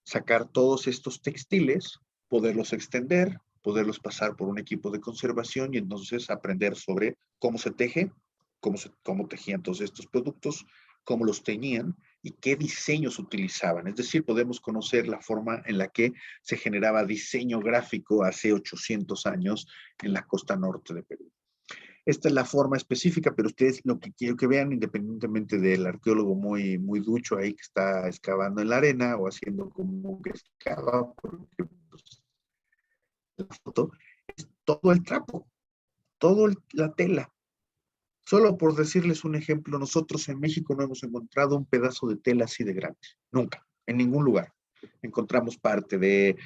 [SPEAKER 1] sacar todos estos textiles, poderlos extender, poderlos pasar por un equipo de conservación, y entonces aprender sobre cómo se teje, cómo tejían todos estos productos, cómo los teñían y qué diseños utilizaban. Es decir, podemos conocer la forma en la que se generaba diseño gráfico hace 800 años en la costa norte de Perú. Esta es la forma específica, pero ustedes lo que quiero que vean, independientemente del arqueólogo muy, muy ducho ahí que está excavando en la arena o haciendo como que excava, porque pues, la foto, es todo el trapo, toda la tela. Solo por decirles un ejemplo, nosotros en México no hemos encontrado un pedazo de tela así de grande, nunca. en ningún lugar. Encontramos parte de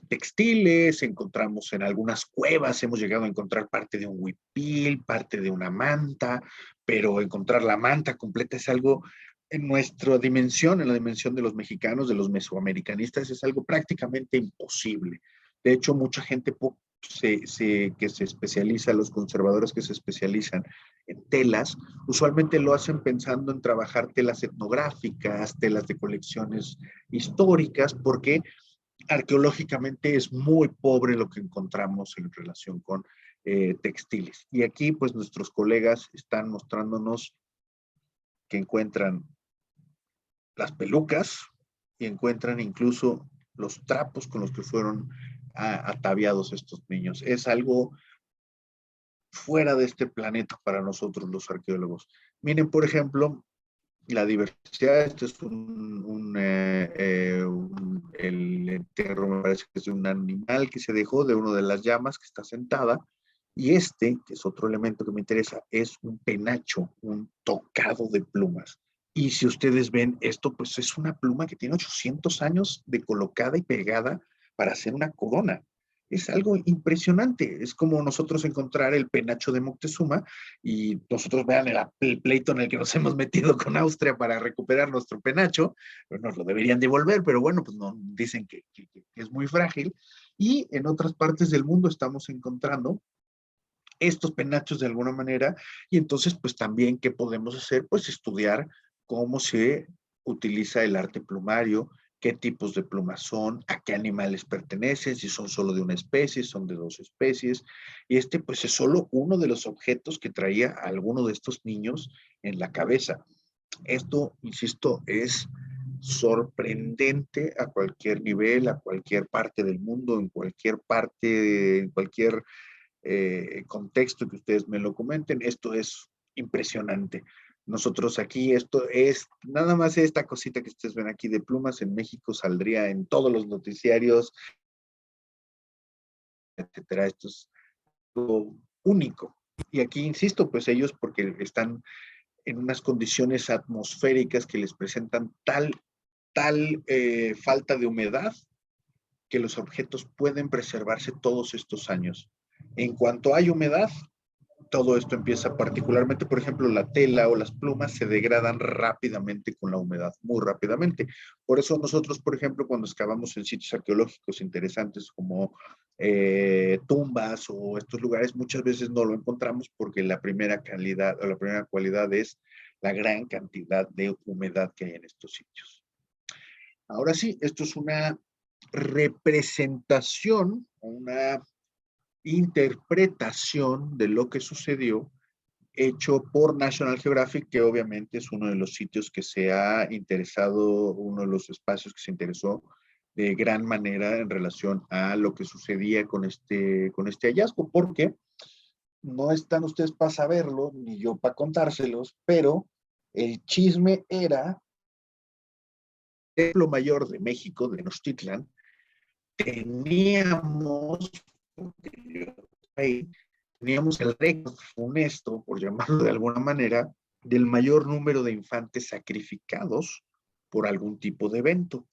[SPEAKER 1] textiles, encontramos en algunas cuevas, hemos llegado a encontrar parte de un huipil, parte de una manta, pero encontrar la manta completa es algo en nuestra dimensión, en la dimensión de los mexicanos, de los mesoamericanistas, es algo prácticamente imposible. De hecho, mucha gente que se especializa, los conservadores que se especializan en telas, usualmente lo hacen pensando en trabajar telas etnográficas, telas de colecciones históricas, porque arqueológicamente es muy pobre lo que encontramos en relación con textiles. Y aquí, pues, nuestros colegas están mostrándonos que encuentran las pelucas y encuentran incluso los trapos con los que fueron ataviados estos niños. Es algo fuera de este planeta para nosotros los arqueólogos. Miren, por ejemplo, la diversidad. Este es el entierro, me parece que es de un animal que se dejó de una de las llamas que está sentada. Y este, que es otro elemento que me interesa, es un penacho, un tocado de plumas. Y si ustedes ven esto, pues es una pluma que tiene 800 años de colocada y pegada para hacer una corona. Es algo impresionante. Es como nosotros encontrar el penacho de Moctezuma y nosotros vean el pleito en el que nos hemos metido con Austria para recuperar nuestro penacho, pero nos lo deberían devolver, pero bueno, pues no, dicen que es muy frágil. Y en otras partes del mundo estamos encontrando estos penachos de alguna manera, y entonces pues también qué podemos hacer, pues estudiar cómo se utiliza el arte plumario, qué tipos de plumas son, a qué animales pertenecen, si son solo de una especie, son de dos especies, y este pues es solo uno de los objetos que traía a alguno de estos niños en la cabeza. Esto, insisto, es sorprendente a cualquier nivel, a cualquier parte del mundo, en cualquier parte, en cualquier contexto que ustedes me lo comenten. Esto es impresionante. Nosotros aquí, esto es, nada más esta cosita que ustedes ven aquí de plumas en México saldría en todos los noticiarios, etcétera. Esto es algo único. Y aquí insisto, pues ellos porque están en unas condiciones atmosféricas que les presentan tal falta de humedad que los objetos pueden preservarse todos estos años. En cuanto hay humedad, todo esto empieza particularmente, por ejemplo, la tela o las plumas se degradan rápidamente con la humedad, muy rápidamente. Por eso nosotros, por ejemplo, cuando excavamos en sitios arqueológicos interesantes como tumbas o estos lugares, muchas veces no lo encontramos porque la primera calidad o la primera cualidad es la gran cantidad de humedad que hay en estos sitios. Ahora sí, esto es una representación, una interpretación de lo que sucedió hecho por National Geographic, que obviamente es uno de los sitios que se ha interesado, uno de los espacios que se interesó de gran manera en relación a lo que sucedía con este hallazgo, porque no están ustedes para saberlo, ni yo para contárselos, pero el chisme era el Templo Mayor de México, de Tenochtitlan, teníamos, teníamos el récord funesto, por llamarlo de alguna manera, del mayor número de infantes sacrificados por algún tipo de evento.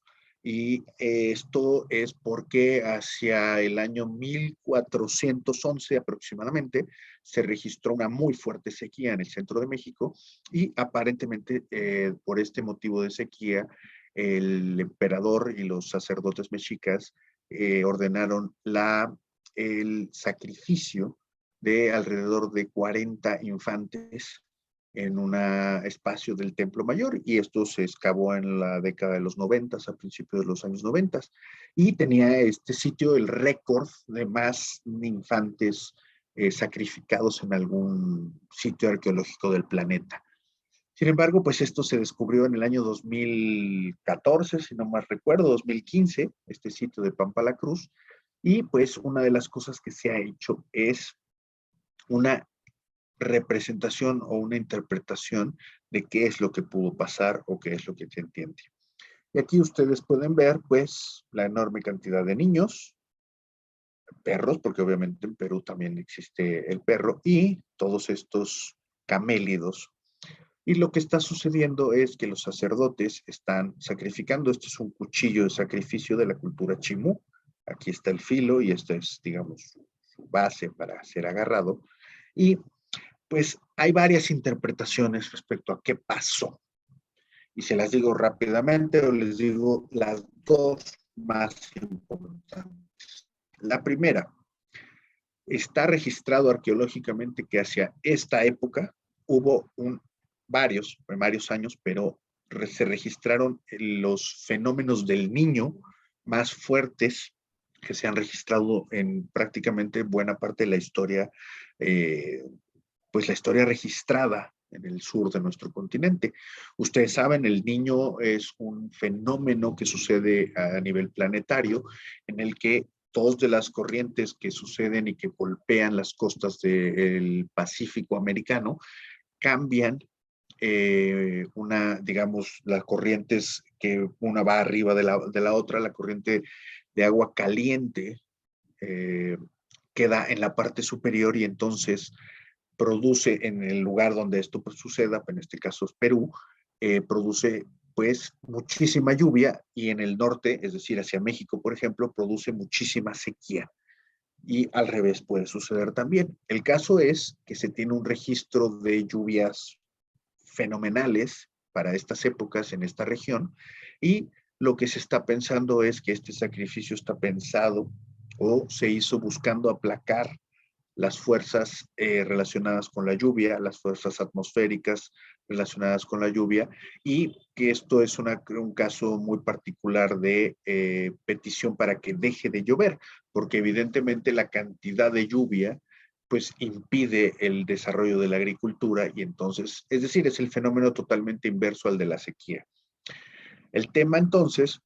[SPEAKER 1] Y esto es porque hacia el año 1411 aproximadamente se registró una muy fuerte sequía en el centro de México y aparentemente por este motivo de sequía el emperador y los sacerdotes mexicas ordenaron el sacrificio de alrededor de 40 infantes en un espacio del Templo Mayor, y esto se excavó en la década de los 90, a principios de los años 90, y tenía este sitio el récord de más infantes sacrificados en algún sitio arqueológico del planeta. Sin embargo, pues esto se descubrió en el año 2014, si no más recuerdo, 2015, este sitio de Pampa la Cruz, y pues una de las cosas que se ha hecho es una representación o una interpretación de qué es lo que pudo pasar o qué es lo que se entiende. Y aquí ustedes pueden ver pues la enorme cantidad de niños, perros, porque obviamente en Perú también existe el perro, y todos estos camélidos. Y lo que está sucediendo es que los sacerdotes están sacrificando. Este es un cuchillo de sacrificio de la cultura chimú. Aquí está el filo y esta es, digamos, su base para ser agarrado. Y pues hay varias interpretaciones respecto a qué pasó. Y se las digo rápidamente o les digo las dos más importantes. La primera, está registrado arqueológicamente que hacia esta época hubo varios años, pero se registraron los fenómenos del niño más fuertes que se han registrado en prácticamente buena parte de la historia, pues la historia registrada en el sur de nuestro continente. Ustedes saben, el niño es un fenómeno que sucede a nivel planetario en el que dos de las corrientes que suceden y que golpean las costas del Pacífico americano cambian digamos, las corrientes que una va arriba de la otra, la corriente de agua caliente queda en la parte superior y entonces produce en el lugar donde esto pues, suceda, en este caso es Perú, produce pues muchísima lluvia y en el norte, es decir, hacia México, por ejemplo, produce muchísima sequía. Y al revés puede suceder también. El caso es que se tiene un registro de lluvias fenomenales para estas épocas en esta región y lo que se está pensando es que este sacrificio está pensado o se hizo buscando aplacar las fuerzas relacionadas con la lluvia, las fuerzas atmosféricas relacionadas con la lluvia, y que esto es un caso muy particular de petición para que deje de llover, porque evidentemente la cantidad de lluvia pues impide el desarrollo de la agricultura y entonces, es decir, es el fenómeno totalmente inverso al de la sequía. El tema entonces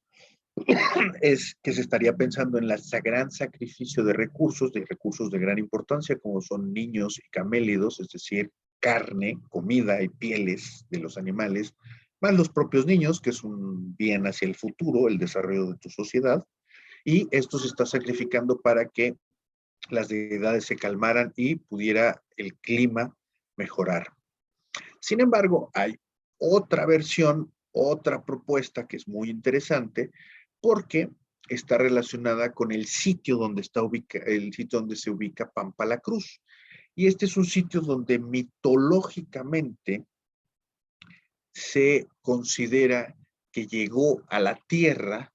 [SPEAKER 1] es que se estaría pensando en el gran sacrificio de recursos de gran importancia, como son niños y camélidos, es decir, carne, comida y pieles de los animales, más los propios niños, que es un bien hacia el futuro, el desarrollo de tu sociedad, y esto se está sacrificando para que las deidades se calmaran y pudiera el clima mejorar. Sin embargo, hay otra versión, otra propuesta que es muy interesante porque está relacionada con el sitio donde el sitio donde se ubica Pampa la Cruz. Y este es un sitio donde mitológicamente se considera que llegó a la tierra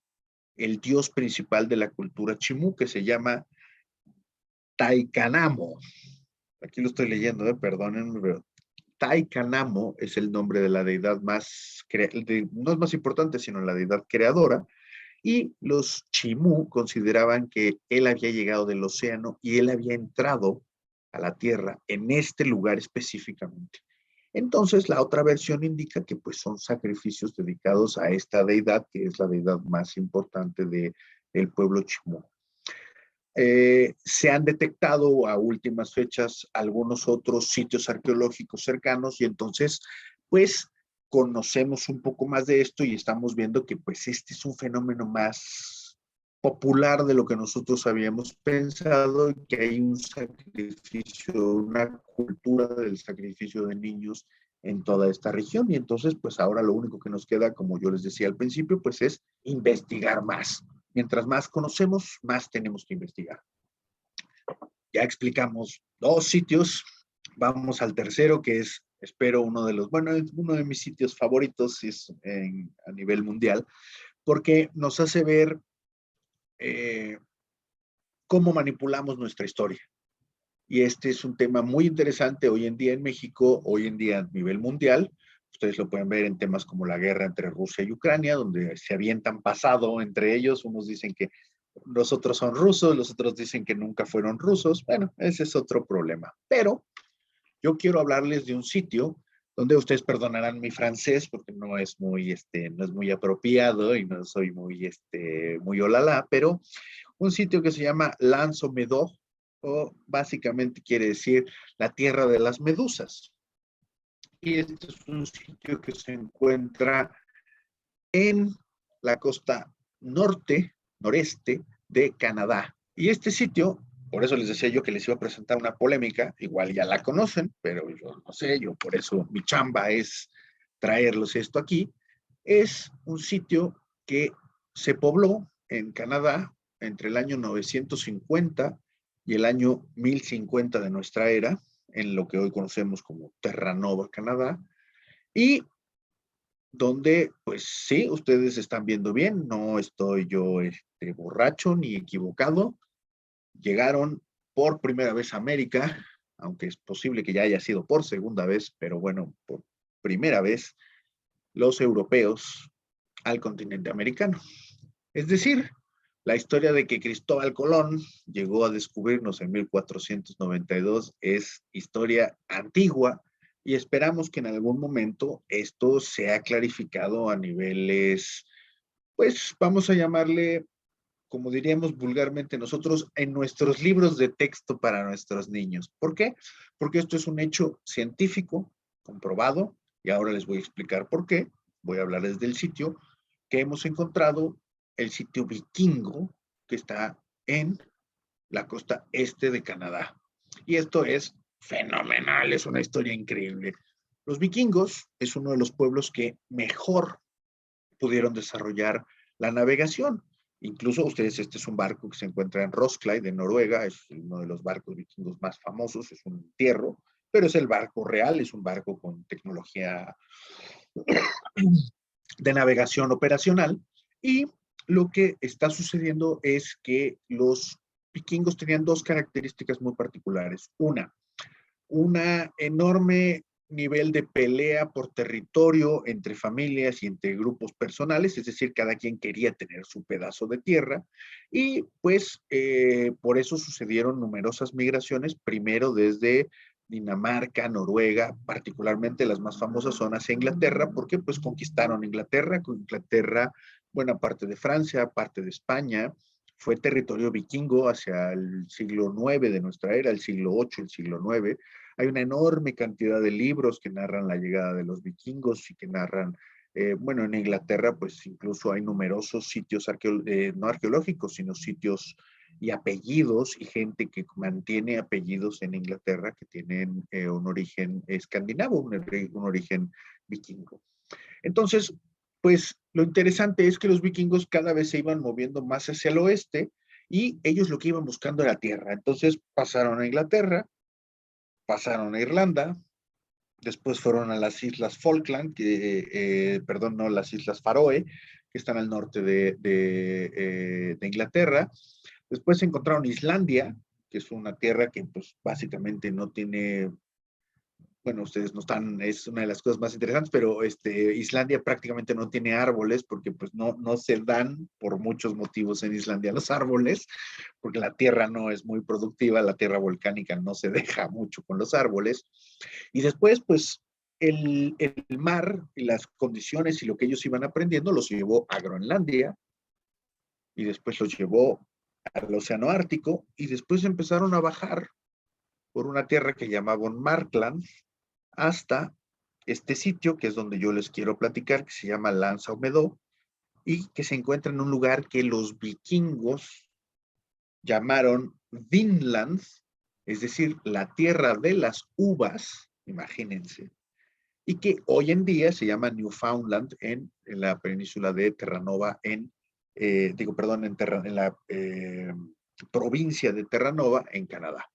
[SPEAKER 1] el dios principal de la cultura chimú, que se llama Taikanamo. Aquí lo estoy leyendo, perdónenme, pero Taikanamo es el nombre de la deidad no es más importante, sino la deidad creadora, y los Chimú consideraban que él había llegado del océano y él había entrado a la tierra en este lugar específicamente. Entonces, la otra versión indica que pues son sacrificios dedicados a esta deidad, que es la deidad más importante del pueblo Chimú. Se han detectado a últimas fechas algunos otros sitios arqueológicos cercanos y entonces, pues, conocemos un poco más de esto y estamos viendo que, pues, este es un fenómeno más popular de lo que nosotros habíamos pensado, que hay un sacrificio, una cultura del sacrificio de niños en toda esta región y entonces, pues, ahora lo único que nos queda, como yo les decía al principio, pues, es investigar más. Mientras más conocemos, más tenemos que investigar. Ya explicamos dos sitios, vamos al tercero, que es, espero, uno de mis sitios favoritos a nivel mundial, porque nos hace ver cómo manipulamos nuestra historia. Y este es un tema muy interesante hoy en día en México, hoy en día a nivel mundial. Ustedes lo pueden ver en temas como la guerra entre Rusia y Ucrania, donde se avientan pasado entre ellos. Unos dicen que los otros son rusos, los otros dicen que nunca fueron rusos. Bueno, ese es otro problema. Pero yo quiero hablarles de un sitio donde ustedes perdonarán mi francés porque no es muy apropiado y no soy muy olala, pero un sitio que se llama L'Anse-aux-Médocs, o básicamente quiere decir la tierra de las medusas. Y este es un sitio que se encuentra en la costa noreste de Canadá. Y este sitio, por eso les decía yo que les iba a presentar una polémica, igual ya la conocen, pero yo no sé, yo por eso mi chamba es traerlos esto aquí, es un sitio que se pobló en Canadá entre el año 950 y el año 1050 de nuestra era, en lo que hoy conocemos como Terranova, Canadá, y donde, pues sí, ustedes están viendo bien, no estoy yo borracho ni equivocado, llegaron por primera vez a América, aunque es posible que ya haya sido por segunda vez, pero bueno, por primera vez, los europeos al continente americano. Es decir, la historia de que Cristóbal Colón llegó a descubrirnos en 1492 es historia antigua y esperamos que en algún momento esto sea clarificado a niveles, pues vamos a llamarle, como diríamos vulgarmente nosotros, en nuestros libros de texto para nuestros niños. ¿Por qué? Porque esto es un hecho científico, comprobado, y ahora les voy a explicar por qué. Voy a hablar desde el sitio que hemos encontrado, el sitio vikingo, que está en la costa este de Canadá. Y esto es fenomenal, es una historia increíble. Los vikingos es uno de los pueblos que mejor pudieron desarrollar la navegación. Incluso ustedes, este es un barco que se encuentra en Roskilde, en Noruega, es uno de los barcos vikingos más famosos, es un entierro, pero es el barco real, es un barco con tecnología de navegación operacional. Y lo que está sucediendo es que los vikingos tenían dos características muy particulares. Una enorme nivel de pelea por territorio entre familias y entre grupos personales, es decir, cada quien quería tener su pedazo de tierra y pues por eso sucedieron numerosas migraciones, primero desde Dinamarca, Noruega, particularmente las más famosas son hacia Inglaterra, porque pues conquistaron Inglaterra, buena parte de Francia, parte de España, fue territorio vikingo hacia el siglo IX de nuestra era, el siglo VIII, el siglo IX. Hay una enorme cantidad de libros que narran la llegada de los vikingos y que narran, bueno, en Inglaterra pues incluso hay numerosos sitios no arqueológicos, sino sitios y apellidos y gente que mantiene apellidos en Inglaterra que tienen un origen escandinavo, un origen vikingo. Entonces, pues lo interesante es que los vikingos cada vez se iban moviendo más hacia el oeste y ellos lo que iban buscando era tierra. Entonces pasaron a Inglaterra, pasaron a Irlanda, después fueron a las Islas Falkland, perdón, no, las Islas Faroe, que están al norte de Inglaterra. Después se encontraron Islandia, que es una tierra que pues básicamente no tiene, bueno, ustedes no están, es una de las cosas más interesantes, pero Islandia prácticamente no tiene árboles porque pues no se dan por muchos motivos en Islandia los árboles, porque la tierra no es muy productiva, la tierra volcánica no se deja mucho con los árboles. Y después, pues, el mar y las condiciones y lo que ellos iban aprendiendo los llevó a Groenlandia y después los llevó al Océano Ártico y después empezaron a bajar por una tierra que llamaban Markland hasta este sitio que es donde yo les quiero platicar, que se llama Lanza Meadow y que se encuentra en un lugar que los vikingos llamaron Vinland, es decir, la tierra de las uvas, imagínense, y que hoy en día se llama Newfoundland en la península de Terranova, en la provincia de Terranova, en Canadá.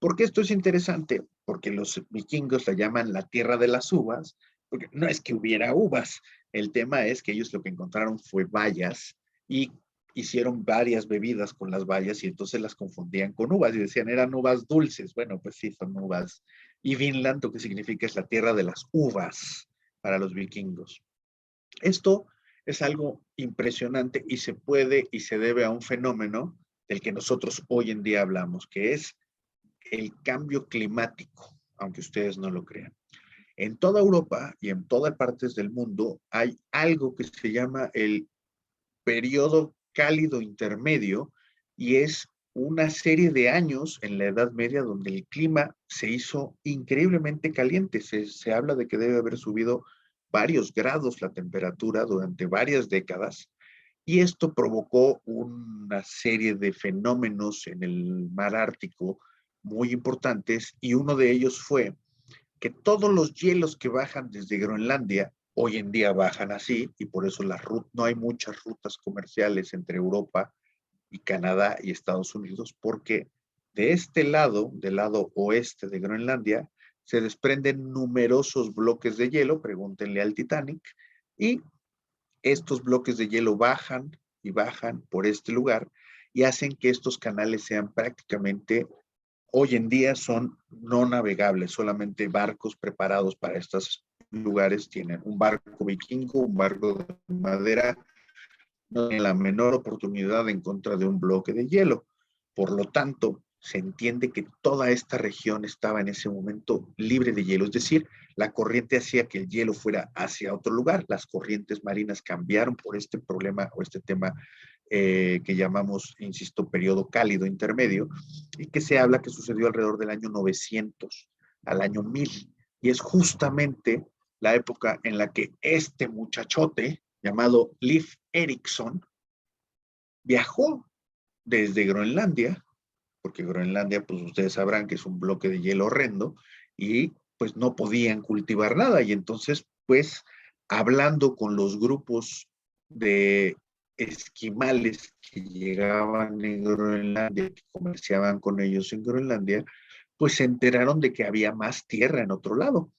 [SPEAKER 1] ¿Por qué esto es interesante? Porque los vikingos la llaman la tierra de las uvas, porque no es que hubiera uvas, el tema es que ellos lo que encontraron fue bayas y hicieron varias bebidas con las bayas y entonces las confundían con uvas y decían eran uvas dulces. Bueno, pues sí, son uvas. Y Vinland lo que significa es la tierra de las uvas para los vikingos. Esto es algo impresionante y se puede y se debe a un fenómeno del que nosotros hoy en día hablamos, que es el cambio climático, aunque ustedes no lo crean. En toda Europa y en todas partes del mundo hay algo que se llama el periodo cálido intermedio y es una serie de años en la Edad Media donde el clima se hizo increíblemente caliente. Se habla de que debe haber subido varios grados la temperatura durante varias décadas y esto provocó una serie de fenómenos en el mar Ártico muy importantes y uno de ellos fue que todos los hielos que bajan desde Groenlandia, hoy en día bajan así, y por eso no hay muchas rutas comerciales entre Europa y Canadá y Estados Unidos, porque de este lado, del lado oeste de Groenlandia, se desprenden numerosos bloques de hielo, pregúntenle al Titanic, y estos bloques de hielo bajan y bajan por este lugar y hacen que estos canales sean prácticamente, hoy en día son no navegables, solamente barcos preparados para estos lugares tienen un barco vikingo, un barco de madera, no tienen la menor oportunidad en contra de un bloque de hielo. Por lo tanto, se entiende que toda esta región estaba en ese momento libre de hielo, es decir, la corriente hacía que el hielo fuera hacia otro lugar. Las corrientes marinas cambiaron por este problema o este tema que llamamos, insisto, periodo cálido intermedio, y que se habla que sucedió alrededor del año 900 al año 1000. Y es justamente la época en la que este muchachote llamado Leif Erikson viajó desde Groenlandia, porque Groenlandia, pues ustedes sabrán que es un bloque de hielo horrendo, y pues no podían cultivar nada. Y entonces, pues, hablando con los grupos de esquimales que llegaban en Groenlandia, que comerciaban con ellos en Groenlandia, pues se enteraron de que había más tierra en otro lado.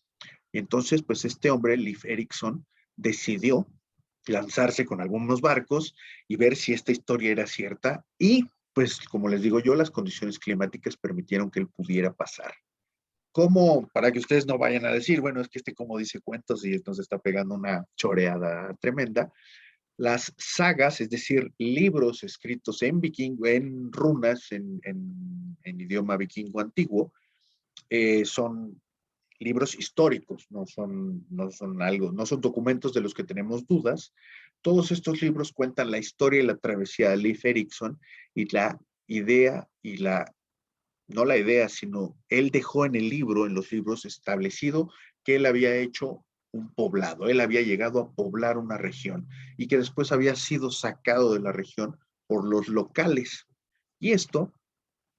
[SPEAKER 1] Y entonces, pues este hombre, Leif Erikson, decidió lanzarse con algunos barcos y ver si esta historia era cierta. Y pues, como les digo yo, las condiciones climáticas permitieron que él pudiera pasar. ¿Cómo? Para que ustedes no vayan a decir, bueno, es que este como dice cuentos y nos está pegando una choreada tremenda. Las sagas, es decir, libros escritos en vikingo, en runas, en idioma vikingo antiguo, son libros históricos, no son documentos de los que tenemos dudas. Todos estos libros cuentan la historia y la travesía de Leif Erikson y la idea y no la idea, sino él dejó en el libro, en los libros establecido que él había hecho un poblado, él había llegado a poblar una región y que después había sido sacado de la región por los locales. Y esto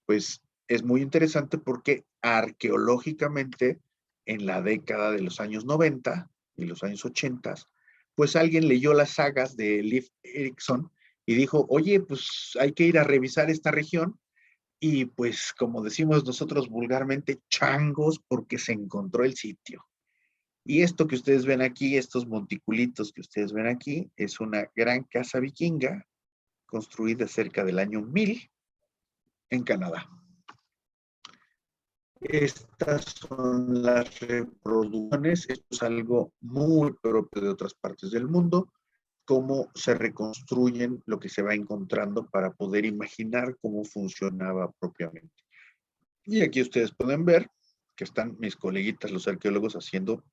[SPEAKER 1] pues es muy interesante porque arqueológicamente en la década de los años 90 y los años 80, pues alguien leyó las sagas de Leif Erikson y dijo, oye, pues hay que ir a revisar esta región y pues como decimos nosotros vulgarmente, changos porque se encontró el sitio. Y esto que ustedes ven aquí, estos monticulitos que ustedes ven aquí, es una gran casa vikinga construida cerca del año 1000 en Canadá. Estas son las reproducciones, esto es algo muy propio de otras partes del mundo, cómo se reconstruyen lo que se va encontrando para poder imaginar cómo funcionaba propiamente. Y aquí ustedes pueden ver que están mis coleguitas, los arqueólogos, haciendo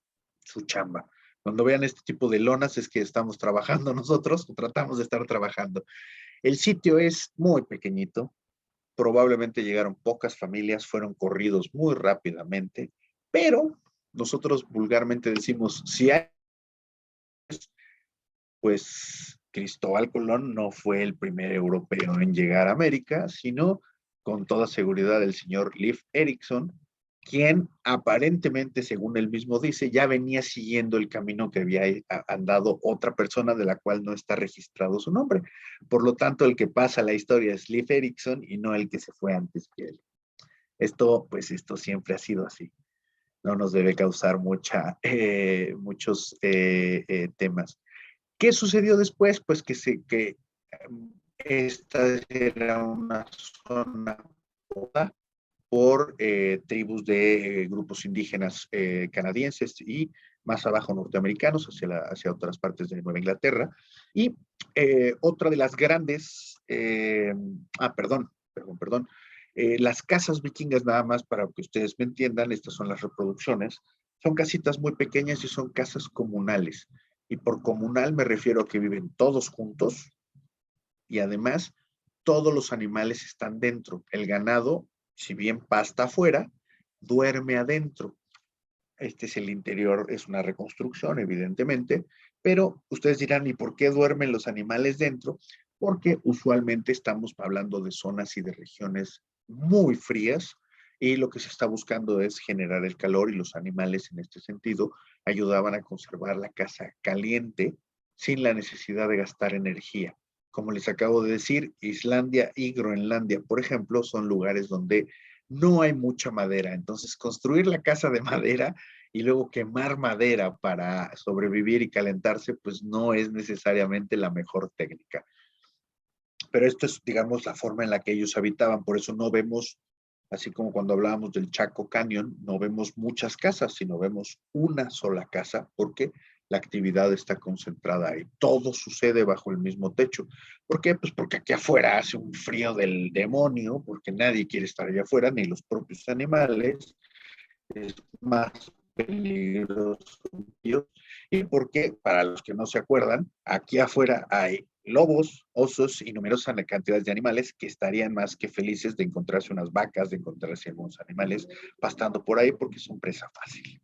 [SPEAKER 1] su chamba. Cuando vean este tipo de lonas es que estamos trabajando nosotros, o tratamos de estar trabajando. El sitio es muy pequeñito, probablemente llegaron pocas familias, fueron corridos muy rápidamente, pero nosotros vulgarmente decimos, si hay, pues Cristóbal Colón no fue el primer europeo en llegar a América, sino con toda seguridad el señor Leif Erikson, quien aparentemente, según él mismo dice, ya venía siguiendo el camino que había andado otra persona de la cual no está registrado su nombre. Por lo tanto, el que pasa la historia es Leif Erikson y no el que se fue antes que él. Esto, pues esto siempre ha sido así. No nos debe causar muchos temas. ¿Qué sucedió después? Pues que esta era una zona por tribus de grupos indígenas canadienses y más abajo norteamericanos hacia otras partes de Nueva Inglaterra. Y otra de las grandes, perdón, las casas vikingas, nada más para que ustedes me entiendan, estas son las reproducciones, son casitas muy pequeñas y son casas comunales. Y por comunal me refiero a que viven todos juntos y además todos los animales están dentro. El ganado, si bien pasta afuera, duerme adentro. Este es el interior, es una reconstrucción, evidentemente, pero ustedes dirán, ¿y por qué duermen los animales dentro? Porque usualmente estamos hablando de zonas y de regiones muy frías y lo que se está buscando es generar el calor y los animales en este sentido ayudaban a conservar la casa caliente sin la necesidad de gastar energía. Como les acabo de decir, Islandia y Groenlandia, por ejemplo, son lugares donde no hay mucha madera. Entonces, construir la casa de madera y luego quemar madera para sobrevivir y calentarse, pues no es necesariamente la mejor técnica. Pero esto es, digamos, la forma en la que ellos habitaban. Por eso no vemos, así como cuando hablábamos del Chaco Canyon, no vemos muchas casas, sino vemos una sola casa, porque la actividad está concentrada ahí. Todo sucede bajo el mismo techo. ¿Por qué? Pues porque aquí afuera hace un frío del demonio, porque nadie quiere estar allá afuera, ni los propios animales. Es más peligroso. Y porque, para los que no se acuerdan, aquí afuera hay lobos, osos y numerosas cantidades de animales que estarían más que felices de encontrarse unas vacas, de encontrarse algunos animales pastando por ahí porque son presa fácil.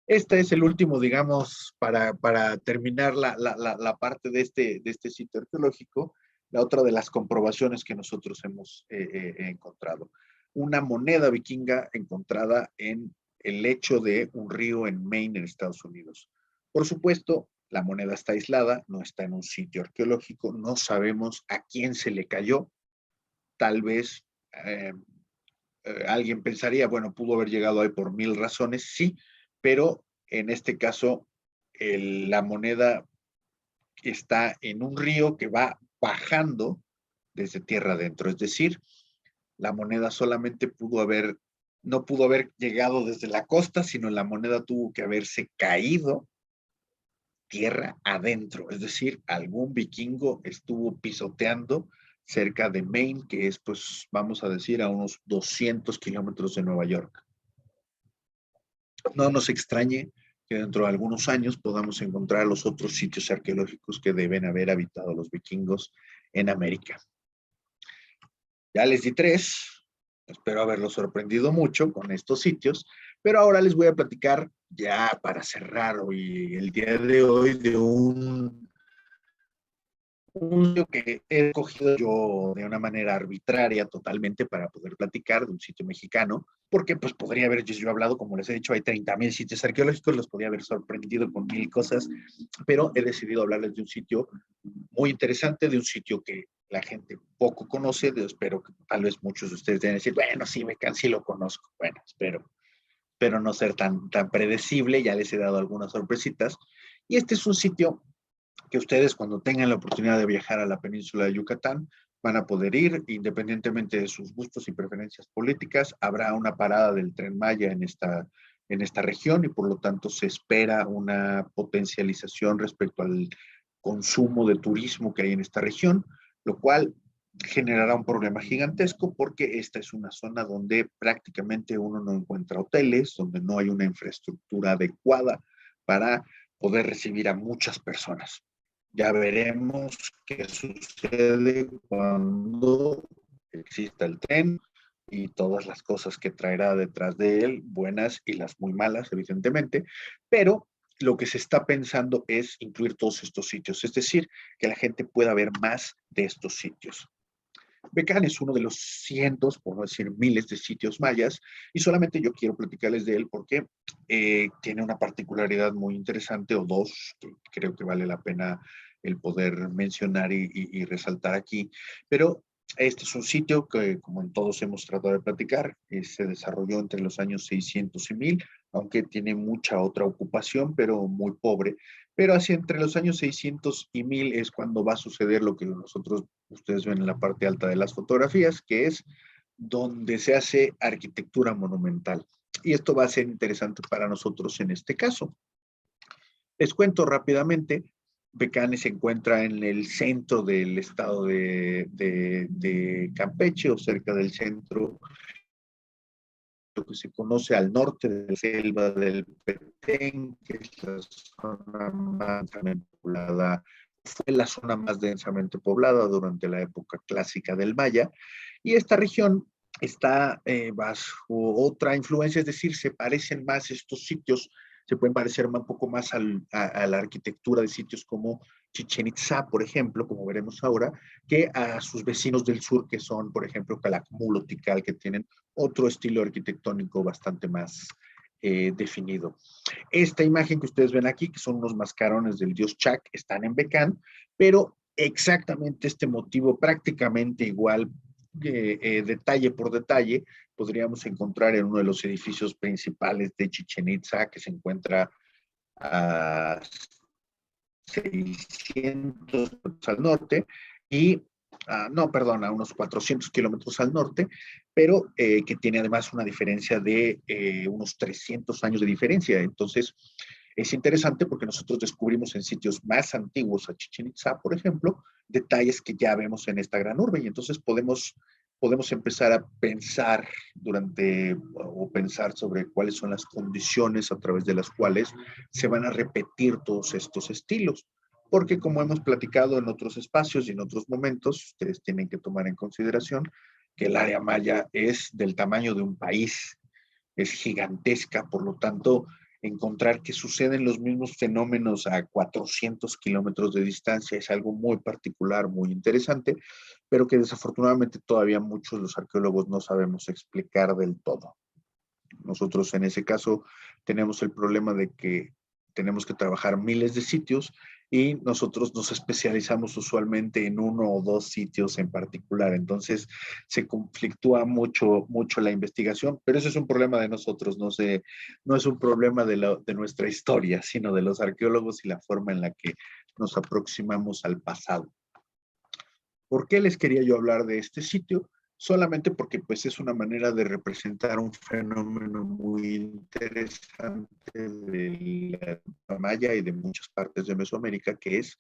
[SPEAKER 1] Este es el último, digamos, para terminar la parte de este sitio arqueológico, la otra de las comprobaciones que nosotros hemos encontrado. Una moneda vikinga encontrada en el lecho de un río en Maine, en Estados Unidos. Por supuesto, la moneda está aislada, no está en un sitio arqueológico, no sabemos a quién se le cayó. Tal vez alguien pensaría, bueno, pudo haber llegado ahí por mil razones, sí, pero en este caso la moneda está en un río que va bajando desde tierra adentro, es decir, la moneda solamente no pudo haber llegado desde la costa, sino la moneda tuvo que haberse caído tierra adentro, es decir, algún vikingo estuvo pisoteando cerca de Maine, que es, pues, vamos a decir, a unos 200 kilómetros de Nueva York. No nos extrañe que dentro de algunos años podamos encontrar los otros sitios arqueológicos que deben haber habitado los vikingos en América. Ya les di 3, espero haberlos sorprendido mucho con estos sitios, pero ahora les voy a platicar ya para cerrar hoy, el día de hoy, de un sitio que he escogido yo de una manera arbitraria totalmente para poder platicar de un sitio mexicano, porque pues podría haber yo hablado, como les he dicho, hay 30,000 sitios arqueológicos, los podría haber sorprendido con 1000 cosas, pero he decidido hablarles de un sitio muy interesante, de un sitio que la gente poco conoce, espero que tal vez muchos de ustedes deben decir, bueno, sí, sí lo conozco, bueno, espero no ser tan predecible, ya les he dado algunas sorpresitas, y este es un sitio que ustedes cuando tengan la oportunidad de viajar a la península de Yucatán van a poder ir, independientemente de sus gustos y preferencias políticas. Habrá una parada del Tren Maya en esta región y por lo tanto se espera una potencialización respecto al consumo de turismo que hay en esta región, lo cual generará un problema gigantesco porque esta es una zona donde prácticamente uno no encuentra hoteles, donde no hay una infraestructura adecuada para poder recibir a muchas personas. Ya veremos qué sucede cuando exista el tren y todas las cosas que traerá detrás de él, buenas y las muy malas, evidentemente, pero lo que se está pensando es incluir todos estos sitios, es decir, que la gente pueda ver más de estos sitios. Becán es uno de los cientos, por no decir miles de sitios mayas, y solamente yo quiero platicarles de él porque tiene una particularidad muy interesante, o dos, que creo que vale la pena el poder mencionar y resaltar aquí. Pero este es un sitio que, como en todos hemos tratado de platicar, se desarrolló entre los años 600 y 1000, aunque tiene mucha otra ocupación, pero muy pobre. Pero hacia entre los años 600 y 1000 es cuando va a suceder lo que ustedes ven en la parte alta de las fotografías, que es donde se hace arquitectura monumental. Y esto va a ser interesante para nosotros en este caso. Les cuento rápidamente, Becane se encuentra en el centro del estado de Campeche, o cerca del centro, lo que se conoce al norte de la selva del Petén, que es la zona más densamente poblada, fue la zona más densamente poblada durante la época clásica del Maya, y esta región está bajo otra influencia, es decir, se parecen más estos sitios, se pueden parecer un poco más a la arquitectura de sitios como Chichén Itzá, por ejemplo, como veremos ahora, que a sus vecinos del sur, que son, por ejemplo, Calakmul o Tikal, que tienen otro estilo arquitectónico bastante más definido. Esta imagen que ustedes ven aquí, que son unos mascarones del dios Chak, están en Bekán, pero exactamente este motivo prácticamente igual, detalle por detalle, podríamos encontrar en uno de los edificios principales de Chichén Itzá, que se encuentra a 600 al norte y, no, perdón, a unos 400 kilómetros al norte, pero que tiene además una diferencia de unos 300 años de diferencia. Entonces, es interesante porque nosotros descubrimos en sitios más antiguos, a Chichén Itzá, por ejemplo, detalles que ya vemos en esta gran urbe y entonces podemos empezar a pensar o pensar sobre cuáles son las condiciones a través de las cuales se van a repetir todos estos estilos. Porque como hemos platicado en otros espacios y en otros momentos, ustedes tienen que tomar en consideración que el área maya es del tamaño de un país, es gigantesca, por lo tanto, encontrar que suceden los mismos fenómenos a 400 kilómetros de distancia es algo muy particular, muy interesante, pero que desafortunadamente todavía muchos de los arqueólogos no sabemos explicar del todo. Nosotros en ese caso tenemos el problema de que tenemos que trabajar miles de sitios y nosotros nos especializamos usualmente en uno o dos sitios en particular. Entonces se conflictúa mucho la investigación, pero ese es un problema de nosotros, no es un problema de nuestra historia, sino de los arqueólogos y la forma en la que nos aproximamos al pasado. ¿Por qué les quería yo hablar de este sitio? Solamente porque pues es una manera de representar un fenómeno muy interesante de la Maya y de muchas partes de Mesoamérica, que es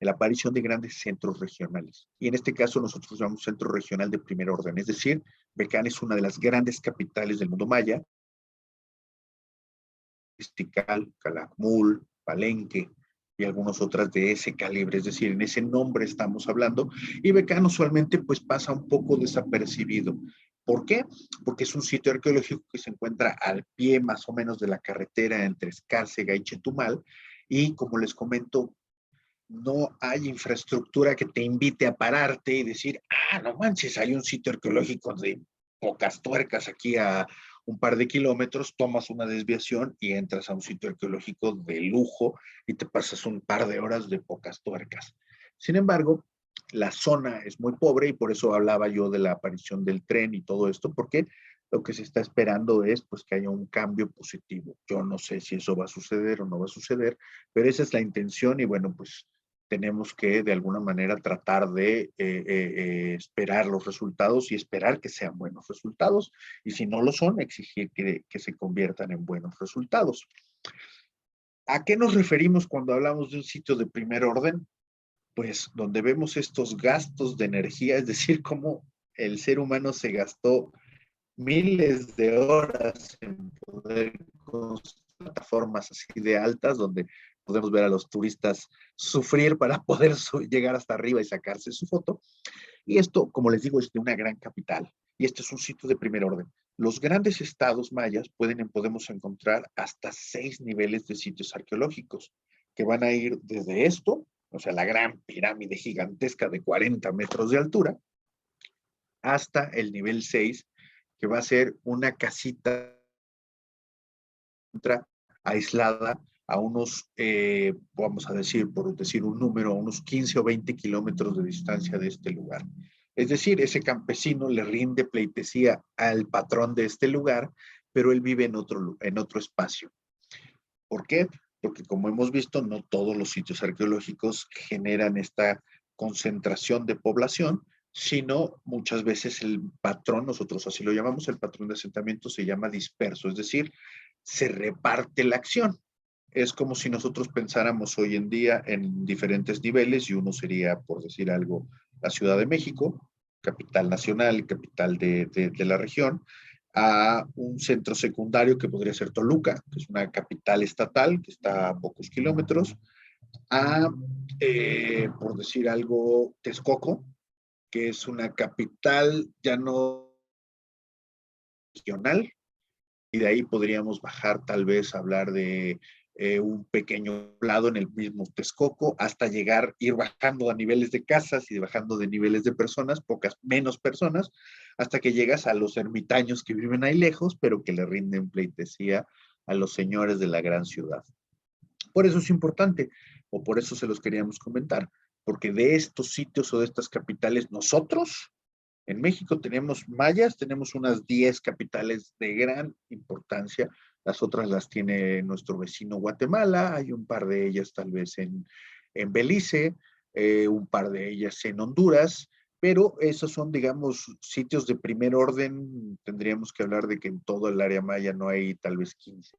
[SPEAKER 1] la aparición de grandes centros regionales. Y en este caso nosotros llamamos centro regional de primer orden, es decir, Becán es una de las grandes capitales del mundo maya, Tikal, Calakmul, Palenque, y algunas otras de ese calibre, es decir, en ese nombre estamos hablando, y Becán usualmente pues pasa un poco desapercibido. ¿Por qué? Porque es un sitio arqueológico que se encuentra al pie más o menos de la carretera entre Escárcega y Chetumal, y como les comento, no hay infraestructura que te invite a pararte y decir, no manches, hay un sitio arqueológico de pocas tuercas aquí a un par de kilómetros, tomas una desviación y entras a un sitio arqueológico de lujo y te pasas un par de horas de pocas tuercas. Sin embargo, la zona es muy pobre y por eso hablaba yo de la aparición del tren y todo esto, porque lo que se está esperando es pues que haya un cambio positivo. Yo no sé si eso va a suceder o no va a suceder, pero esa es la intención y bueno, pues tenemos que de alguna manera tratar de esperar los resultados y esperar que sean buenos resultados y si no lo son, exigir que se conviertan en buenos resultados. ¿A qué nos referimos cuando hablamos de un sitio de primer orden? Pues donde vemos estos gastos de energía, es decir, cómo el ser humano se gastó miles de horas en poder construir plataformas así de altas donde podemos ver a los turistas sufrir para poder llegar hasta arriba y sacarse su foto. Y esto, como les digo, es de una gran capital. Y este es un sitio de primer orden. Los grandes estados mayas podemos encontrar hasta 6 niveles de sitios arqueológicos, que van a ir desde esto, o sea, la gran pirámide gigantesca de 40 metros de altura, hasta el nivel 6, que va a ser una casita aislada a unos, vamos a decir, por decir un número, a unos 15 o 20 kilómetros de distancia de este lugar. Es decir, ese campesino le rinde pleitesía al patrón de este lugar, pero él vive en otro espacio. ¿Por qué? Porque como hemos visto, no todos los sitios arqueológicos generan esta concentración de población, sino muchas veces el patrón, nosotros así lo llamamos, el patrón de asentamiento se llama disperso, es decir, se reparte la acción. Es como si nosotros pensáramos hoy en día en diferentes niveles y uno sería, por decir algo, la Ciudad de México, capital nacional, capital de la región, a un centro secundario que podría ser Toluca, que es una capital estatal que está a pocos kilómetros, a, por decir algo, Texcoco, que es una capital ya no regional, y de ahí podríamos bajar tal vez a hablar de un pequeño poblado en el mismo Texcoco, hasta llegar, ir bajando a niveles de casas y bajando de niveles de personas, menos personas, hasta que llegas a los ermitaños que viven ahí lejos, pero que le rinden pleitesía a los señores de la gran ciudad. Por eso es importante, o por eso se los queríamos comentar, porque de estos sitios o de estas capitales, nosotros en México tenemos mayas, tenemos unas 10 capitales de gran importancia. Las otras las tiene nuestro vecino Guatemala, hay un par de ellas tal vez en Belice, un par de ellas en Honduras, pero esos son, digamos, sitios de primer orden. Tendríamos que hablar de que en todo el área maya no hay tal vez 15.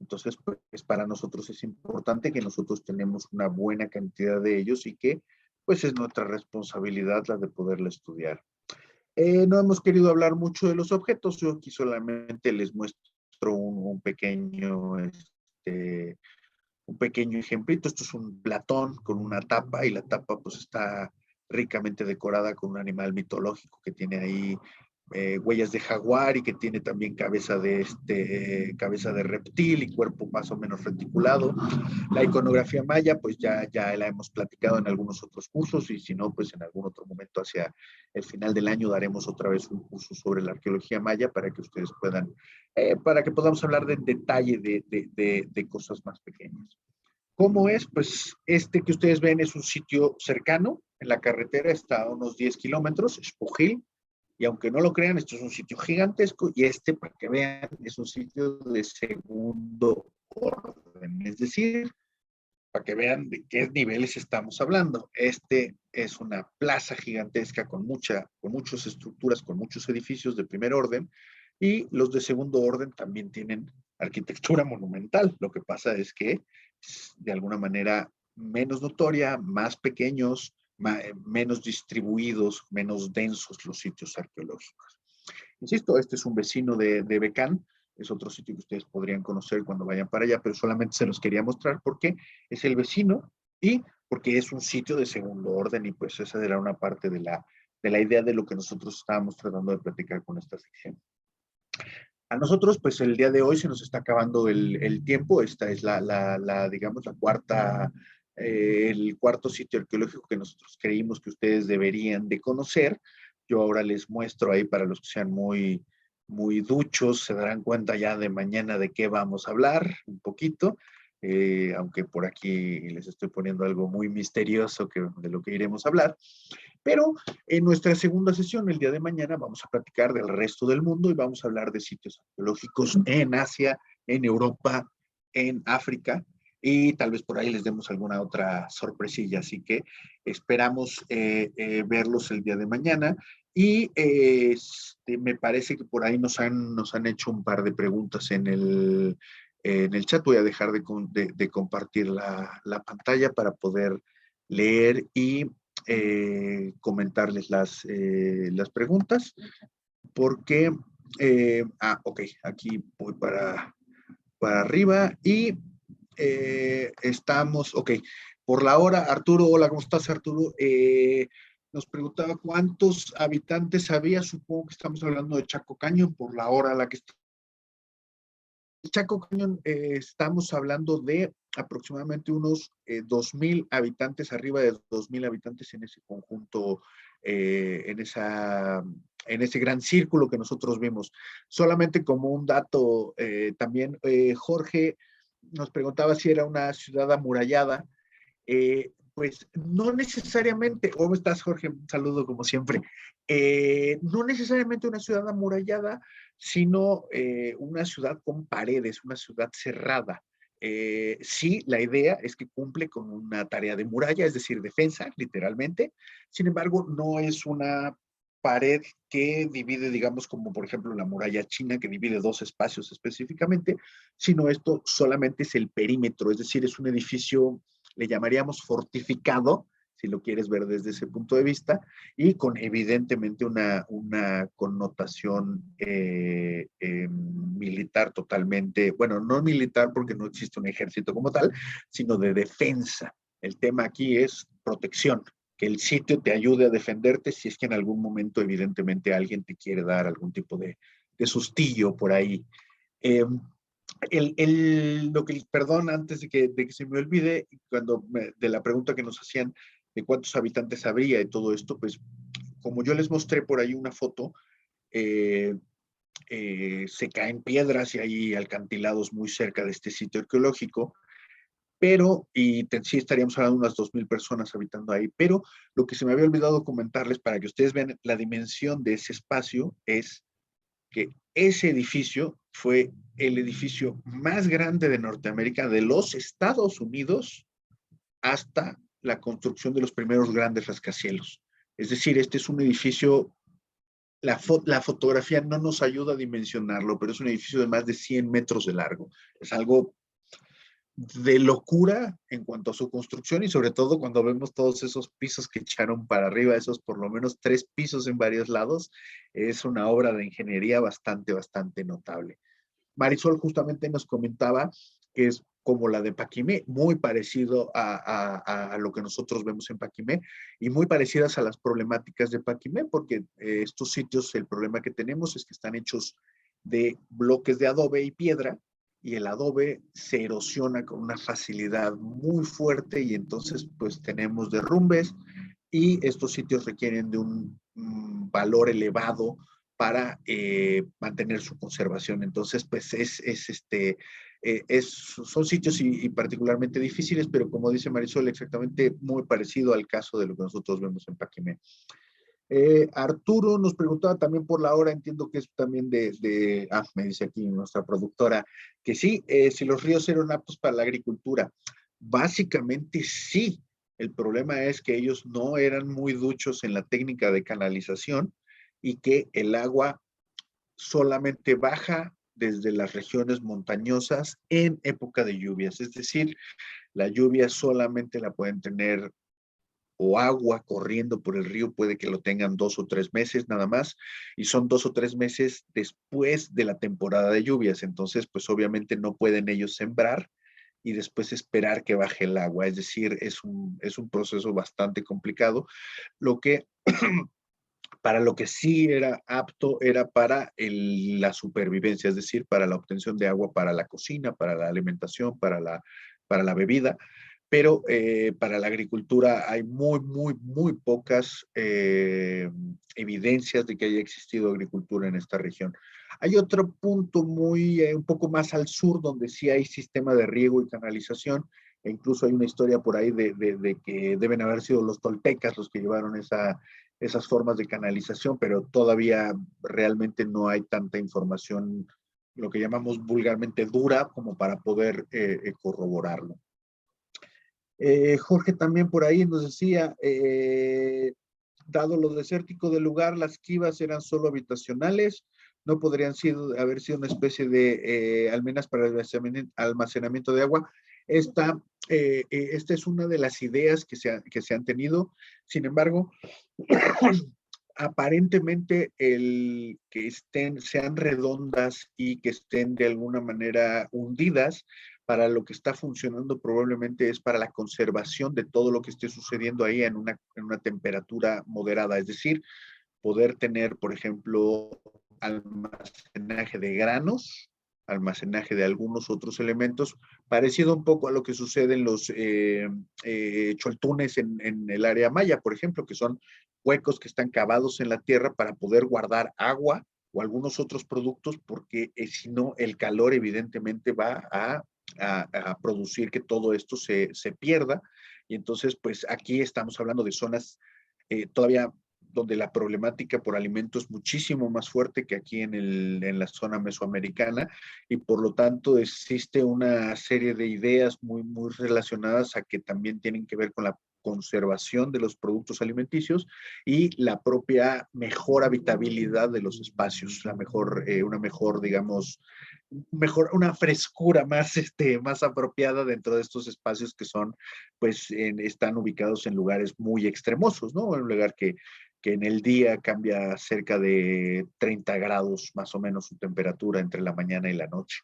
[SPEAKER 1] Entonces, pues para nosotros es importante que nosotros tenemos una buena cantidad de ellos y que pues es nuestra responsabilidad la de poderla estudiar. No hemos querido hablar mucho de los objetos, yo aquí solamente les muestro un pequeño ejemplito. Esto es un platón con una tapa y la tapa pues está ricamente decorada con un animal mitológico que tiene ahí huellas de jaguar y que tiene también cabeza de reptil y cuerpo más o menos reticulado. La iconografía maya, pues ya la hemos platicado en algunos otros cursos y si no, pues en algún otro momento hacia el final del año daremos otra vez un curso sobre la arqueología maya para que ustedes puedan, para que podamos hablar de detalle de cosas más pequeñas. ¿Cómo es? Pues este que ustedes ven es un sitio cercano, en la carretera está a unos 10 kilómetros, es Pujil, y aunque no lo crean, esto es un sitio gigantesco y este, para que vean, es un sitio de segundo orden, es decir, para que vean de qué niveles estamos hablando. Este es una plaza gigantesca con muchas estructuras, con muchos edificios de primer orden, y los de segundo orden también tienen arquitectura monumental. Lo que pasa es que es de alguna manera menos notoria, más pequeños, menos distribuidos, menos densos los sitios arqueológicos. Insisto, este es un vecino de Becán, es otro sitio que ustedes podrían conocer cuando vayan para allá, pero solamente se los quería mostrar porque es el vecino y porque es un sitio de segundo orden y pues esa era una parte de la idea de lo que nosotros estábamos tratando de platicar con esta sección. A nosotros, pues el día de hoy se nos está acabando el tiempo. Esta es digamos, el cuarto sitio arqueológico que nosotros creímos que ustedes deberían de conocer. Yo ahora les muestro ahí para los que sean muy duchos, se darán cuenta ya de mañana de qué vamos a hablar un poquito. Aunque por aquí les estoy poniendo algo muy misterioso de lo que iremos a hablar. Pero en nuestra segunda sesión, el día de mañana, vamos a platicar del resto del mundo y vamos a hablar de sitios arqueológicos en Asia, en Europa, en África y tal vez por ahí les demos alguna otra sorpresilla. Así que esperamos verlos el día de mañana y me parece que por ahí nos han hecho un par de preguntas en el chat. Voy a dejar de compartir la pantalla para poder leer y comentarles las preguntas, porque, ok, aquí voy para arriba y estamos, ok, por la hora, Arturo, hola, ¿cómo estás, Arturo? Nos preguntaba cuántos habitantes había, supongo que estamos hablando de Chaco Cañón por la hora a la que está. Chaco Cañón, estamos hablando de aproximadamente unos 2,000 habitantes, arriba de 2,000 habitantes en ese conjunto, en ese gran círculo que nosotros vimos. Solamente como un dato, también Jorge nos preguntaba si era una ciudad amurallada. Pues no necesariamente, ¿cómo estás, Jorge? Un saludo como siempre. No necesariamente una ciudad amurallada, sino una ciudad con paredes, una ciudad cerrada. Sí, la idea es que cumple con una tarea de muralla, es decir, defensa, literalmente. Sin embargo, no es una pared que divide, digamos, como por ejemplo la muralla china, que divide dos espacios específicamente, sino esto solamente es el perímetro, es decir, es un edificio, le llamaríamos fortificado, si lo quieres ver desde ese punto de vista, y con evidentemente una connotación militar totalmente, bueno, no militar porque no existe un ejército como tal, sino de defensa. El tema aquí es protección, que el sitio te ayude a defenderte si es que en algún momento evidentemente alguien te quiere dar algún tipo de sustillo por ahí. Eh, perdón, antes de que se me olvide, de la pregunta que nos hacían de cuántos habitantes habría y todo esto, pues como yo les mostré por ahí una foto, eh, se caen piedras y hay alcantilados muy cerca de este sitio arqueológico, pero, sí estaríamos hablando de unas 2,000 personas habitando ahí, pero lo que se me había olvidado comentarles para que ustedes vean la dimensión de ese espacio es que ese edificio fue el edificio más grande de Norteamérica, de los Estados Unidos, hasta la construcción de los primeros grandes rascacielos. Es decir, este es un edificio, la fotografía no nos ayuda a dimensionarlo, pero es un edificio de más de 100 metros de largo. Es algo de locura en cuanto a su construcción y sobre todo cuando vemos todos esos pisos que echaron para arriba, esos por lo menos 3 pisos en varios lados, es una obra de ingeniería bastante notable. Marisol justamente nos comentaba que es como la de Paquimé, muy parecido a lo que nosotros vemos en Paquimé y muy parecidas a las problemáticas de Paquimé, porque estos sitios, el problema que tenemos es que están hechos de bloques de adobe y piedra, y el adobe se erosiona con una facilidad muy fuerte y entonces pues tenemos derrumbes y estos sitios requieren de un valor elevado para mantener su conservación. Entonces, pues son sitios y particularmente difíciles, pero como dice Marisol, exactamente muy parecido al caso de lo que nosotros vemos en Paquimé. Arturo nos preguntaba también por la hora, entiendo que es también me dice aquí nuestra productora, que sí, si los ríos eran aptos para la agricultura. Básicamente sí, el problema es que ellos no eran muy duchos en la técnica de canalización y que el agua solamente baja desde las regiones montañosas en época de lluvias, es decir, la lluvia solamente la pueden tener o agua corriendo por el río, puede que lo tengan 2 o 3 meses nada más, y son 2 o 3 meses después de la temporada de lluvias, entonces pues obviamente no pueden ellos sembrar y después esperar que baje el agua, es decir, es un proceso bastante complicado, lo que para lo que sí era apto era para la supervivencia, es decir, para la obtención de agua para la cocina, para la alimentación, para la bebida, pero para la agricultura hay muy pocas evidencias de que haya existido agricultura en esta región. Hay otro punto un poco más al sur donde sí hay sistema de riego y canalización, e incluso hay una historia por ahí de que deben haber sido los toltecas los que llevaron esas formas de canalización, pero todavía realmente no hay tanta información, lo que llamamos vulgarmente dura, como para poder corroborarlo. Jorge también por ahí nos decía, dado lo desértico del lugar, las quivas eran solo habitacionales, no podrían haber sido una especie de almenas para el almacenamiento de agua. Esta es una de las ideas que se han tenido. Sin embargo, aparentemente el que sean redondas y que estén de alguna manera hundidas, para lo que está funcionando probablemente es para la conservación de todo lo que esté sucediendo ahí en una temperatura moderada, es decir, poder tener, por ejemplo, almacenaje de granos, almacenaje de algunos otros elementos, parecido un poco a lo que sucede en los choltunes en el área maya, por ejemplo, que son huecos que están cavados en la tierra para poder guardar agua o algunos otros productos, porque si no, el calor evidentemente va a producir que todo esto se pierda. Y entonces, pues aquí estamos hablando de zonas todavía donde la problemática por alimento es muchísimo más fuerte que aquí en la zona mesoamericana y por lo tanto existe una serie de ideas muy relacionadas a que también tienen que ver con la conservación de los productos alimenticios y la propia mejor habitabilidad de los espacios, una mejor, digamos, una frescura más apropiada dentro de estos espacios que son, pues, están ubicados en lugares muy extremosos, ¿no? En un lugar que en el día cambia cerca de 30 grados más o menos su temperatura entre la mañana y la noche.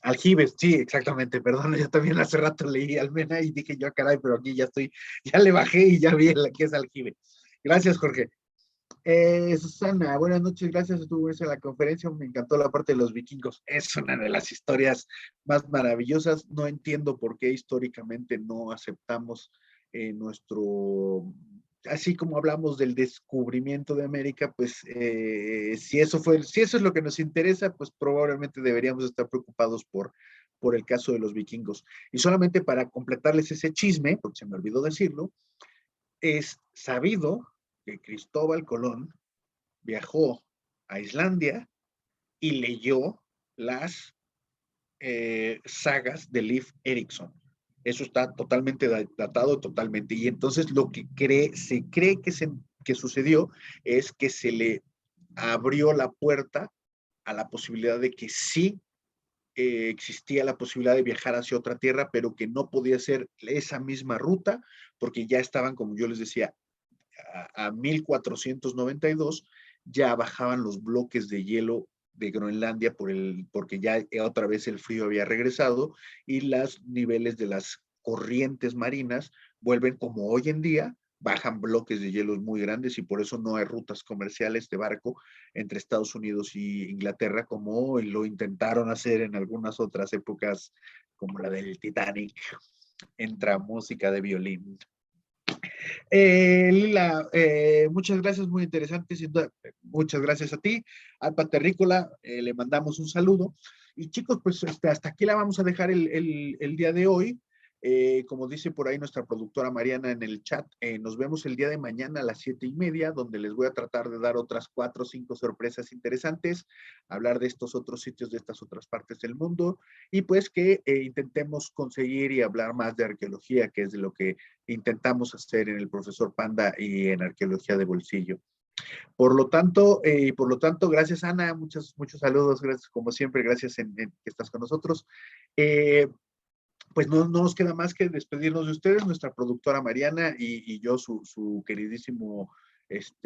[SPEAKER 1] Aljibes, sí, exactamente, perdón, yo también hace rato leí Almena y dije yo, caray, pero aquí ya le bajé y ya vi que es aljibe. Gracias, Jorge. Susana, buenas noches, gracias, estuvo en la conferencia, me encantó la parte de los vikingos, es una de las historias más maravillosas, no entiendo por qué históricamente no aceptamos nuestro, así como hablamos del descubrimiento de América, pues si eso es lo que nos interesa, pues probablemente deberíamos estar preocupados por el caso de los vikingos. Y solamente para completarles ese chisme, porque se me olvidó decirlo, es sabido que Cristóbal Colón viajó a Islandia y leyó las sagas de Leif Erikson. Eso está totalmente datado, totalmente. Y entonces lo que se cree que sucedió es que se le abrió la puerta a la posibilidad de que sí existía la posibilidad de viajar hacia otra tierra, pero que no podía ser esa misma ruta, porque ya estaban, como yo les decía, a 1492 ya bajaban los bloques de hielo de Groenlandia porque ya otra vez el frío había regresado y los niveles de las corrientes marinas vuelven como hoy en día, bajan bloques de hielo muy grandes y por eso no hay rutas comerciales de barco entre Estados Unidos y Inglaterra como lo intentaron hacer en algunas otras épocas como la del Titanic. Entra música de violín. Lila, muchas gracias, muy interesante. Muchas gracias a ti. Al Paterrícola, le mandamos un saludo. Y chicos, pues hasta aquí la vamos a dejar el día de hoy. Como dice por ahí nuestra productora Mariana en el chat, nos vemos el día de mañana a las 7:30, donde les voy a tratar de dar otras 4 o 5 sorpresas interesantes, hablar de estos otros sitios, de estas otras partes del mundo, y pues que intentemos conseguir y hablar más de arqueología, que es de lo que intentamos hacer en el Profesor Panda y en Arqueología de Bolsillo. Por lo tanto, gracias Ana, muchos saludos, gracias como siempre, gracias en que estás con nosotros. Pues no nos queda más que despedirnos de ustedes, nuestra productora Mariana y yo, su queridísimo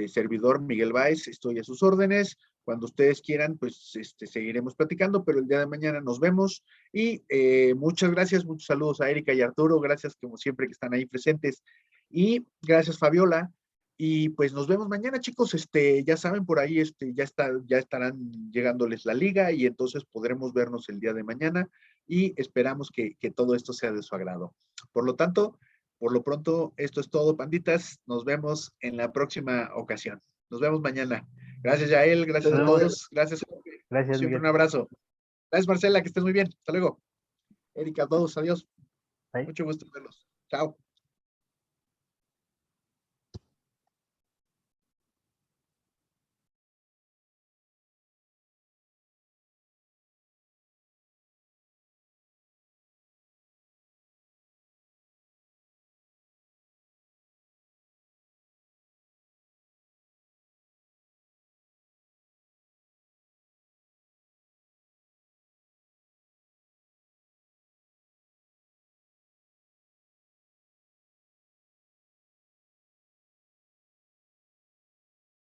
[SPEAKER 1] servidor Miguel Báez, estoy a sus órdenes. Cuando ustedes quieran, pues seguiremos platicando, pero el día de mañana nos vemos. Y muchas gracias, muchos saludos a Erika y Arturo, gracias como siempre que están ahí presentes. Y gracias Fabiola. Y pues nos vemos mañana, chicos. Ya saben, por ahí ya estarán llegándoles la liga y entonces podremos vernos el día de mañana y esperamos que todo esto sea de su agrado. Por lo tanto, por lo pronto, esto es todo, panditas. Nos vemos en la próxima ocasión. Nos vemos mañana. Gracias, Yael. Gracias a todos. Gracias.
[SPEAKER 3] Gracias,
[SPEAKER 1] Siempre
[SPEAKER 3] Miguel.
[SPEAKER 1] un abrazo. Gracias, Marcela. Que estés muy bien. Hasta luego. Erika, a todos. Adiós.
[SPEAKER 3] Bye.
[SPEAKER 1] Mucho gusto verlos. Chao.